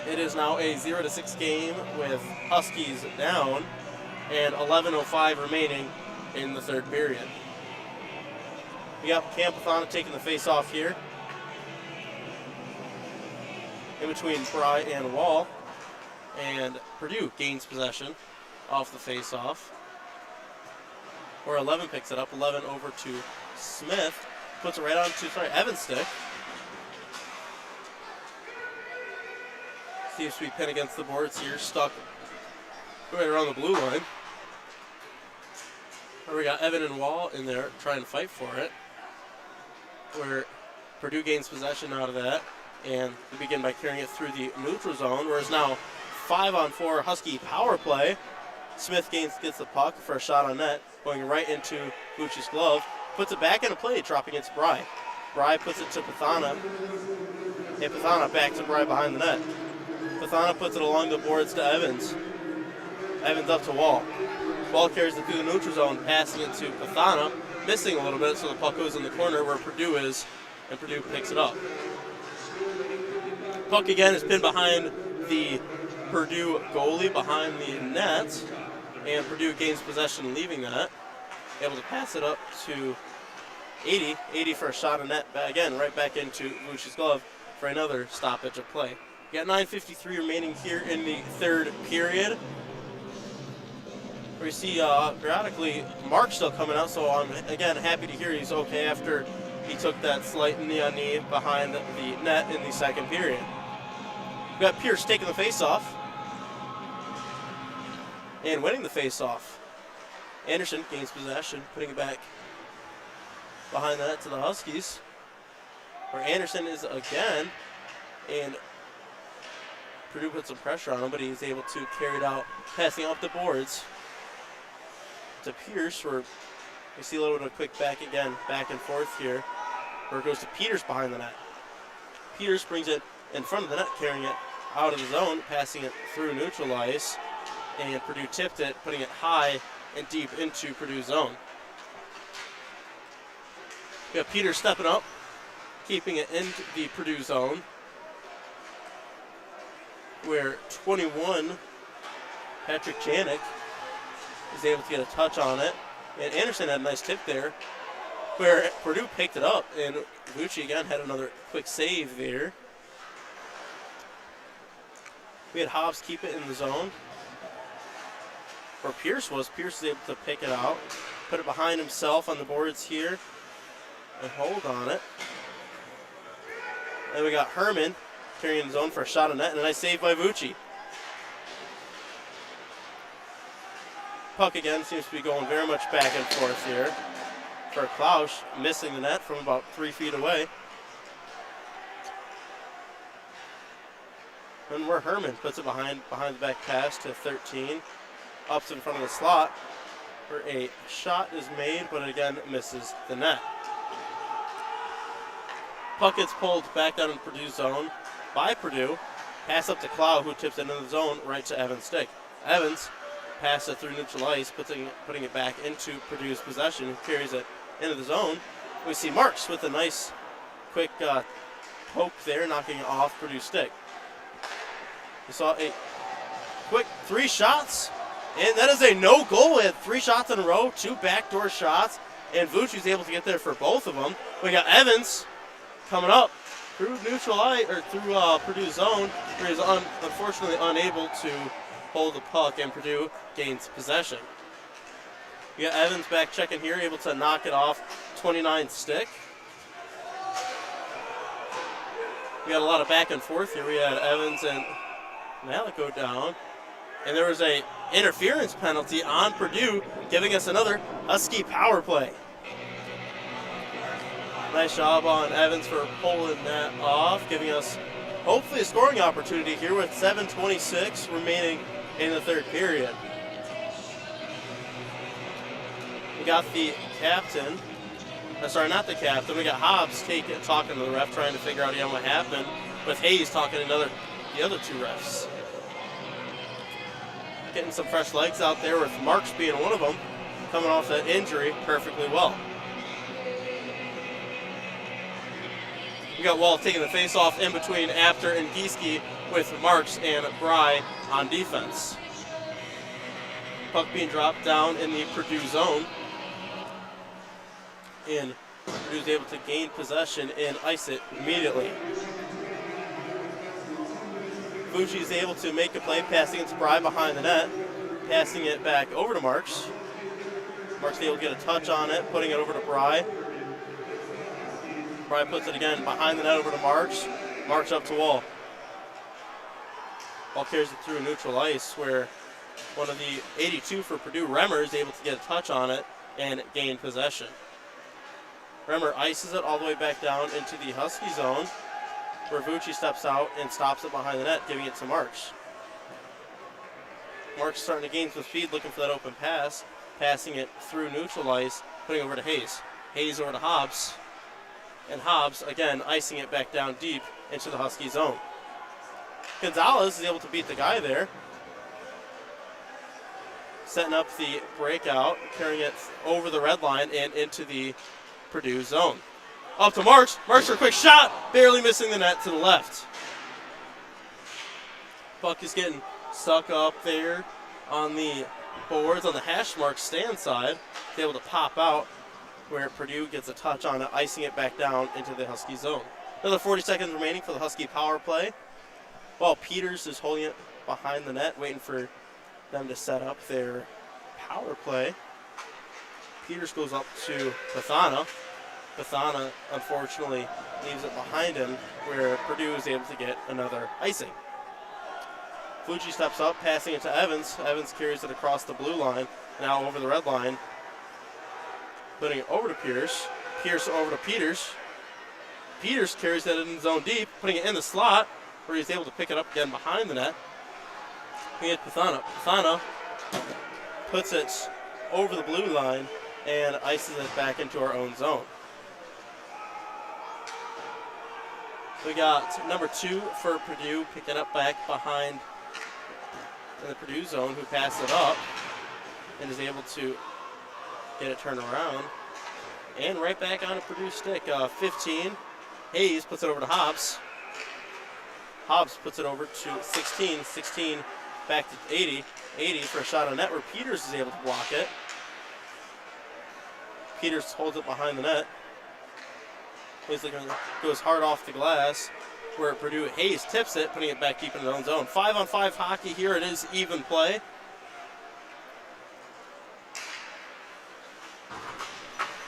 It is now a 0-6 game with Huskies down and 11:05 remaining in the third period. We got Campathana taking the face-off here. In between Bry and Wall. And Purdue gains possession off the face-off. Where 11 picks it up. 11 over to Smith. Puts it right on to, Evan's stick. Seems to be pinned against the boards here. Stuck right around the blue line. Where we got Evan and Wall in there trying to fight for it. Where Purdue gains possession out of that, and we begin by carrying it through the neutral zone, whereas now 5-on-4 Husky power play. Smith gets the puck for a shot on net, going right into Vucci's glove, puts it back into play, dropping it to Bry. Bry puts it to Pathana, and Pathana back to Bry behind the net. Pathana puts it along the boards to Evans. Evans up to Wall. Wall carries it through the neutral zone, passing it to Pathana, missing a little bit, so the puck goes in the corner where Purdue is, and Purdue picks it up. Puck again is pinned behind the Purdue goalie, behind the net, and Purdue gains possession leaving that. Able to pass it up to 80. 80 for a shot on net, again, right back into Vucci's glove for another stoppage of play. We got 9:53 remaining here in the third period. We see periodically Mark still coming out, so I'm again happy to hear he's okay after he took that slight knee-on-knee behind the net in the second period. We got Pierce taking the face-off and winning the face-off. Anderson gains possession, putting it back behind the net to the Huskies, where Anderson is again, and Purdue put some pressure on him, but he's able to carry it out, passing off the boards to Pierce, where we see a little bit of a quick back and forth here, where it goes to Peters behind the net. Peters brings it in front of the net, carrying it out of the zone, passing it through neutral ice, and Purdue tipped it, putting it high and deep into Purdue's zone. We have Peters stepping up, keeping it in the Purdue zone, where 21, Patrick Janik, is able to get a touch on it. And Anderson had a nice tip there, where Purdue picked it up, and Vucci again had another quick save there. We had Hobbs keep it in the zone, where Pierce was able to pick it out, put it behind himself on the boards here, and hold on it. Then we got Herman carrying the zone for a shot on net, and a nice save by Vucci. Puck again seems to be going very much back and forth here. For Klausch, missing the net from about 3 feet away. And where Herman puts it behind the back pass to 13. Ups in front of the slot, where a shot is made, but again misses the net. Puck gets pulled back down in Purdue's zone by Purdue. Pass up to Clow, who tips it into the zone right to Evans' stick. Evans passes it through neutral ice, putting it back into Purdue's possession, carries it into the zone. We see Marks with a nice quick poke there, knocking it off Purdue's stick. We saw a quick 3 shots, and that is a no goal. We had 3 shots in a row, 2 backdoor shots, and Vucci's able to get there for both of them. We got Evans coming up through through Purdue's zone, where he's unfortunately unable to hold the puck, and Purdue gains possession. We got Evans back checking here, able to knock it off 29 stick. We got a lot of back and forth here. We had Evans and Malik go down, and there was a interference penalty on Purdue, giving us another Husky power play. Nice job on Evans for pulling that off, giving us hopefully a scoring opportunity here with 7:26 remaining in the third period. We got the captain, not the captain, we got Hobbs talking to the ref, trying to figure out what happened, with Hayes talking to the other 2 refs. Getting some fresh legs out there, with Marks being one of them, coming off that injury perfectly well. We got Wall taking the face-off in between Apter and Gieske, with Marks and Bry on defense. Puck being dropped down in the Purdue zone, and Purdue's able to gain possession and ice it immediately. Vucci's able to make a play, passing it to Bry behind the net, passing it back over to Marks. Marks able to get a touch on it, putting it over to Bry. Bry puts it again behind the net over to Marks. Marks up to Wall. Wall carries it through neutral ice, where one of the 82 for Purdue, Remmer, is able to get a touch on it and gain possession. Remmer ices it all the way back down into the Husky zone, where Vucci steps out and stops it behind the net, giving it to Marks. Marks starting to gain some speed, looking for that open pass, passing it through neutral ice, putting it over to Hayes. Hayes over to Hobbs, and Hobbs again icing it back down deep into the Husky zone. Gonzalez is able to beat the guy there, setting up the breakout, carrying it over the red line and into the Purdue zone. Up to Marks. Marks for a quick shot, barely missing the net to the left. Puck is getting stuck up there on the boards on the hash mark stand side. He's able to pop out, where Purdue gets a touch on it, icing it back down into the Husky zone. Another 40 seconds remaining for the Husky power play, while Peters is holding it behind the net, waiting for them to set up their power play. Peters goes up to Bethana. Bethana, unfortunately, leaves it behind him, where Purdue is able to get another icing. Vucci steps up, passing it to Evans. Evans carries it across the blue line, now over the red line, putting it over to Pierce. Pierce over to Peters. Peters carries that in the zone deep, putting it in the slot, where he's able to pick it up again behind the net. We get Bethana. Bethana puts it over the blue line and ices it back into our own zone. We got number 2 for Purdue picking up back behind in the Purdue zone, who passed it up and is able to get it turned around. And right back on a Purdue stick. 15. Hayes puts it over to Hobbs. Hobbs puts it over to 16. 16 back to 80. 80 for a shot on net, where Peters is able to block it. Peters holds it behind the net. Goes hard off the glass, where Purdue, Hayes tips it, putting it back deep in their own zone. 5-on-5 hockey here. It is even play.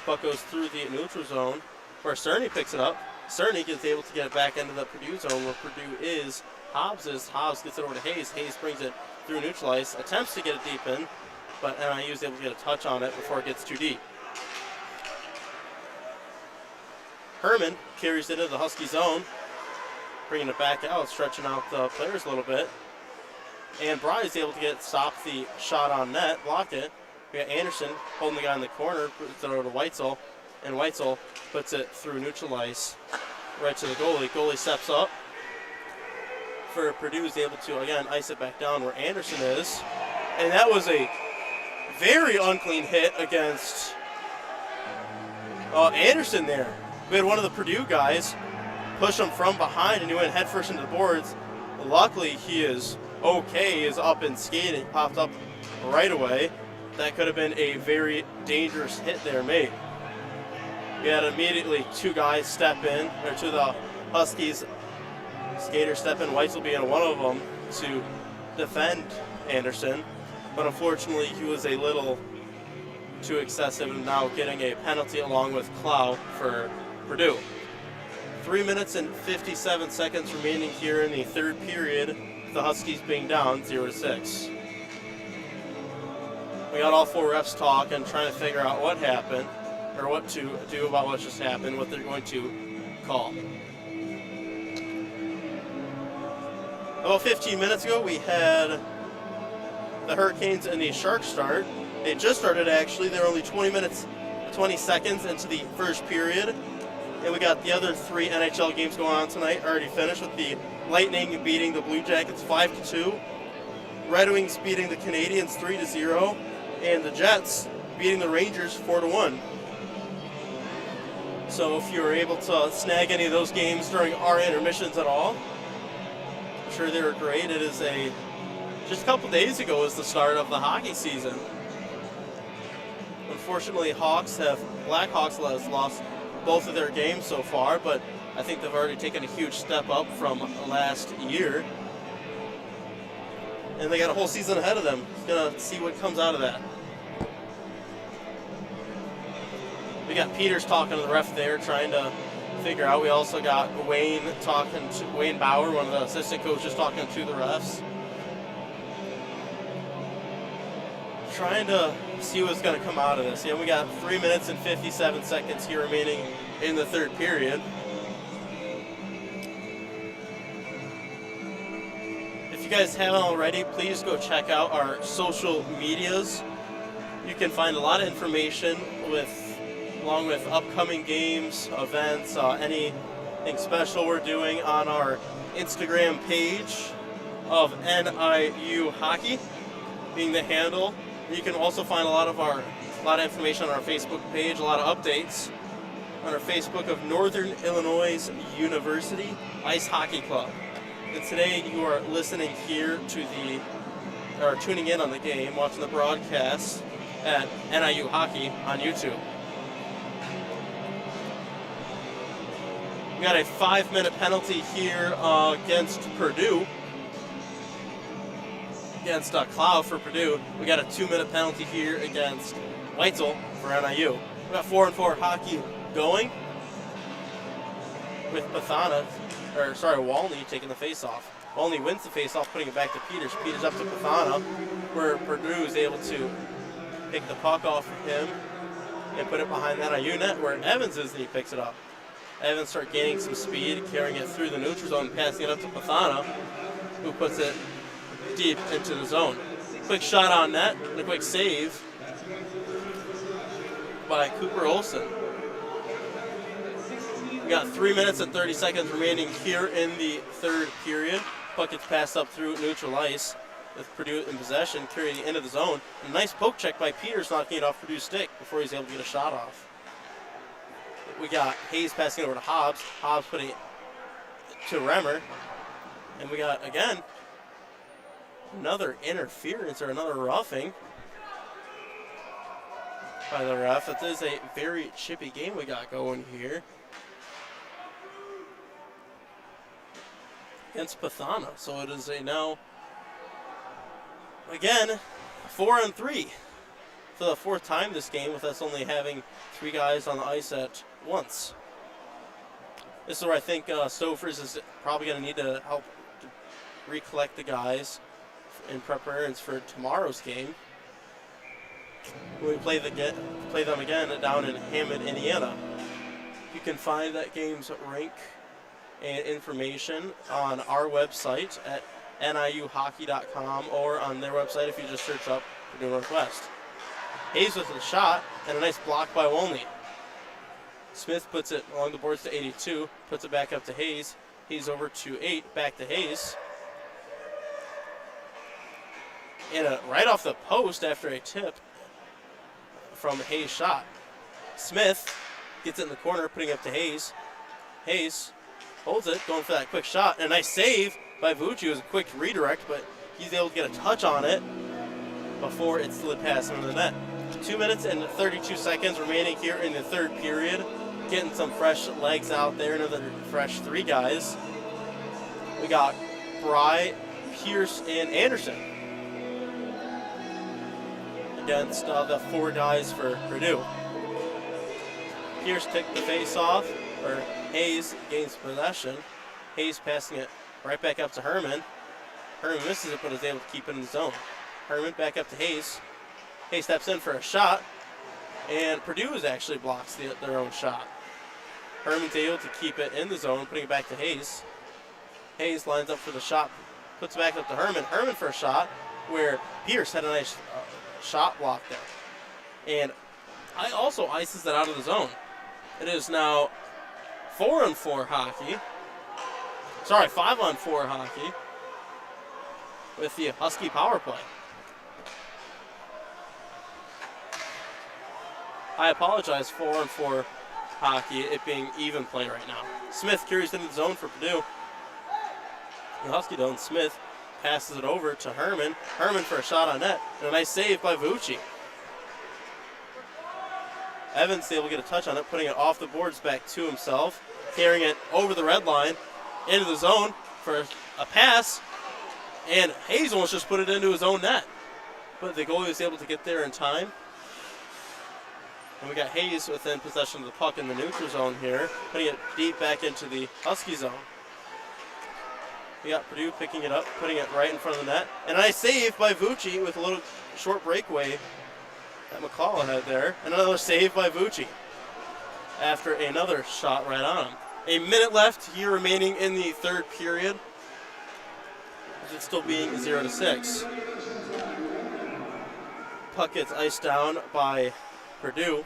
Puck goes through the neutral zone, where Cerny picks it up. Cerny gets able to get it back into the Purdue zone, where Purdue is Hobbs. Hobbs gets it over to Hayes. Hayes brings it through neutral ice, attempts to get it deep in, but NIU is able to get a touch on it before it gets too deep. Herman carries it into the Husky zone, bringing it back out, stretching out the players a little bit. And Bry is able to stop the shot on net, block it. We got Anderson holding the guy in the corner, puts it over to Weitzel, and Weitzel puts it through neutral ice right to the goalie. Goalie steps up. For Purdue is able to, again, ice it back down where Anderson is. And that was a very unclean hit against Anderson there. We had one of the Purdue guys push him from behind, and he went headfirst into the boards. Luckily, he is okay is up and skating, popped up right away. That could have been a very dangerous hit there made. We had immediately two guys step in, or two of the Huskies skaters step in, Weitzel being one of them, to defend Anderson. But unfortunately, he was a little too excessive and now getting a penalty along with Clow for Purdue. 3 minutes and 57 seconds remaining here in the third period, the Huskies being down 0-6. We got all four refs talking, trying to figure out what happened, or what to do about what just happened, what they're going to call. About 15 minutes ago, we had the Hurricanes and the Sharks start. They just started, actually. They're only 20 seconds into the first period. And we got the other three NHL games going on tonight already finished, with the Lightning beating the Blue Jackets 5-2, Red Wings beating the Canadiens 3-0, and the Jets beating the Rangers 4-1. So if you were able to snag any of those games during our intermissions at all, I'm sure they were great. It is just a couple days ago was the start of the hockey season. Unfortunately, Blackhawks has lost both of their games so far, but I think they've already taken a huge step up from last year. And they got a whole season ahead of them. Gonna see what comes out of that. We got Peters talking to the ref there, trying to figure out. We also got Wayne Bauer, one of the assistant coaches, talking to the refs, trying to see what's going to come out of this. We got 3 minutes and 57 seconds here remaining in the third period. If you guys haven't already, please go check out our social medias. You can find a lot of information along with upcoming games, events, anything special we're doing on our Instagram page of NIU Hockey being the handle. You can also find a lot of information on our Facebook page, a lot of updates on our Facebook of Northern Illinois University Ice Hockey Club. And today you are listening here or tuning in on the game, watching the broadcast at NIU Hockey on YouTube. We got a 5-minute penalty here against Purdue. Against Clow for Purdue. We got a 2-minute penalty here against Weitzel for NIU. We got 4-on-4 hockey going with Walney taking the face-off. Walney wins the face-off, putting it back to Peters. Peters up to Pathana, where Purdue is able to pick the puck off of him and put it behind the NIU net, where Evans is, and he picks it up. Evans starts gaining some speed, carrying it through the neutral zone, passing it up to Pathana, who puts it deep into the zone. Quick shot on net, and a quick save by Cooper Olsen. We got 3 minutes and 30 seconds remaining here in the third period. Puck gets passed up through neutral ice with Purdue in possession, carrying it into the zone. A nice poke check by Peters, knocking it off Purdue's stick before he's able to get a shot off. We got Hayes passing over to Hobbs. Hobbs putting it to Remmer. And we got, again, another interference or another roughing by the ref. It is a very chippy game we got going here against Pathana. So it is now, again, 4-on-3 for the fourth time this game, with us only having 3 guys on the ice at once. This is where I think Stofers is probably going to need to help to recollect the guys in preparations for tomorrow's game, when we play them again down in Hammond, Indiana. You can find that game's rank and information on our website at niuhockey.com, or on their website if you just search up Purdue Northwest. Hayes with a shot, and a nice block by Wolney. Smith puts it along the boards to 82, puts it back up to Hayes. Hayes over to 8, back to Hayes. And right off the post after a tip from Hayes' shot. Smith gets it in the corner, putting it up to Hayes. Hayes holds it, going for that quick shot. And a nice save by Vucci. It was a quick redirect, but he's able to get a touch on it before it slid past him in the net. 2 minutes and 32 seconds remaining here in the third period. Getting some fresh legs out there, another fresh 3 guys. We got Bry, Pierce, and Anderson against the 4 guys for Purdue. Pierce took the face off, or Hayes gains possession. Hayes passing it right back up to Herman. Herman misses it, but is able to keep it in the zone. Herman back up to Hayes. Hayes steps in for a shot, and Purdue actually blocks their own shot. Herman's able to keep it in the zone, putting it back to Hayes. Hayes lines up for the shot, puts it back up to Herman. Herman for a shot, where Pierce had a nice shot block there. And I also ices that out of the zone. It is now 4-on-4 hockey. Sorry, 5-on-4 hockey with the Husky power play. I apologize, 4-on-4 hockey, it being even play right now. Smith carries into the zone for Purdue. The Husky don't. Smith passes it over to Herman. Herman for a shot on net, and a nice save by Vucci. Evans able to get a touch on it, putting it off the boards back to himself, carrying it over the red line into the zone for a pass, and Hayes almost just put it into his own net. But the goalie was able to get there in time. And we got Hayes within possession of the puck in the neutral zone here, putting it deep back into the Husky zone. We got Purdue picking it up, putting it right in front of the net. And a nice save by Vucci with a little short breakaway that McCall had there. And another save by Vucci after another shot right on him. A minute left here remaining in the third period. It's still being 0-6. Puck gets iced down by Purdue,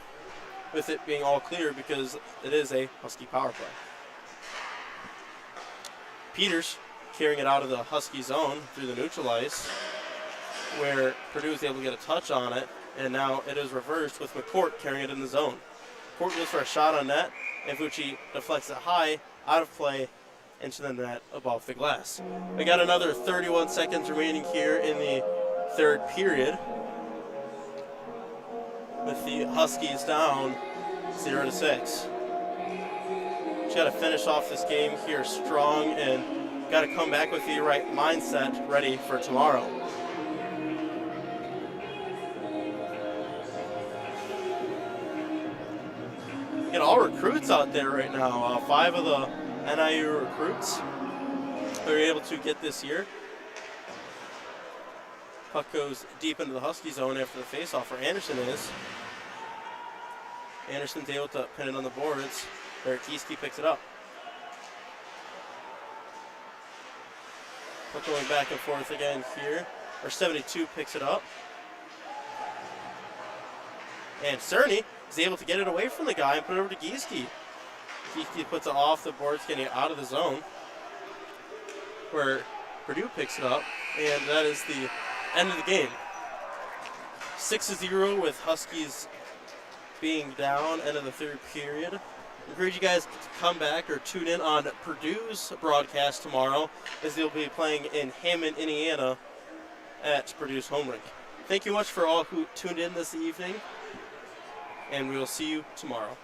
with it being all clear because it is a Husky power play. Peters carrying it out of the Husky zone through the neutral ice, where Purdue is able to get a touch on it, and now it is reversed with McCourt carrying it in the zone. McCourt goes for a shot on net, and Vucci deflects it high, out of play, into the net above the glass. We got another 31 seconds remaining here in the third period, with the Huskies down 0-6. Just got to finish off this game here strong and got to come back with the right mindset ready for tomorrow. We got all recruits out there right now. 5 of the NIU recruits they're able to get this year. Puck goes deep into the Husky zone after the faceoff where Anderson is. Anderson's able to pin it on the boards. Berkowski picks it up. Puck going back and forth again here. Or 72 picks it up. And Cerny is able to get it away from the guy and put it over to Gieske. Gieske puts it off the boards, getting it out of the zone, where Purdue picks it up, and that is the end of the game. 6-0 with Huskies being down, end of the third period. I encourage you guys to come back or tune in on Purdue's broadcast tomorrow, as they'll be playing in Hammond, Indiana at Purdue's home rink. Thank you much for all who tuned in this evening, and we will see you tomorrow.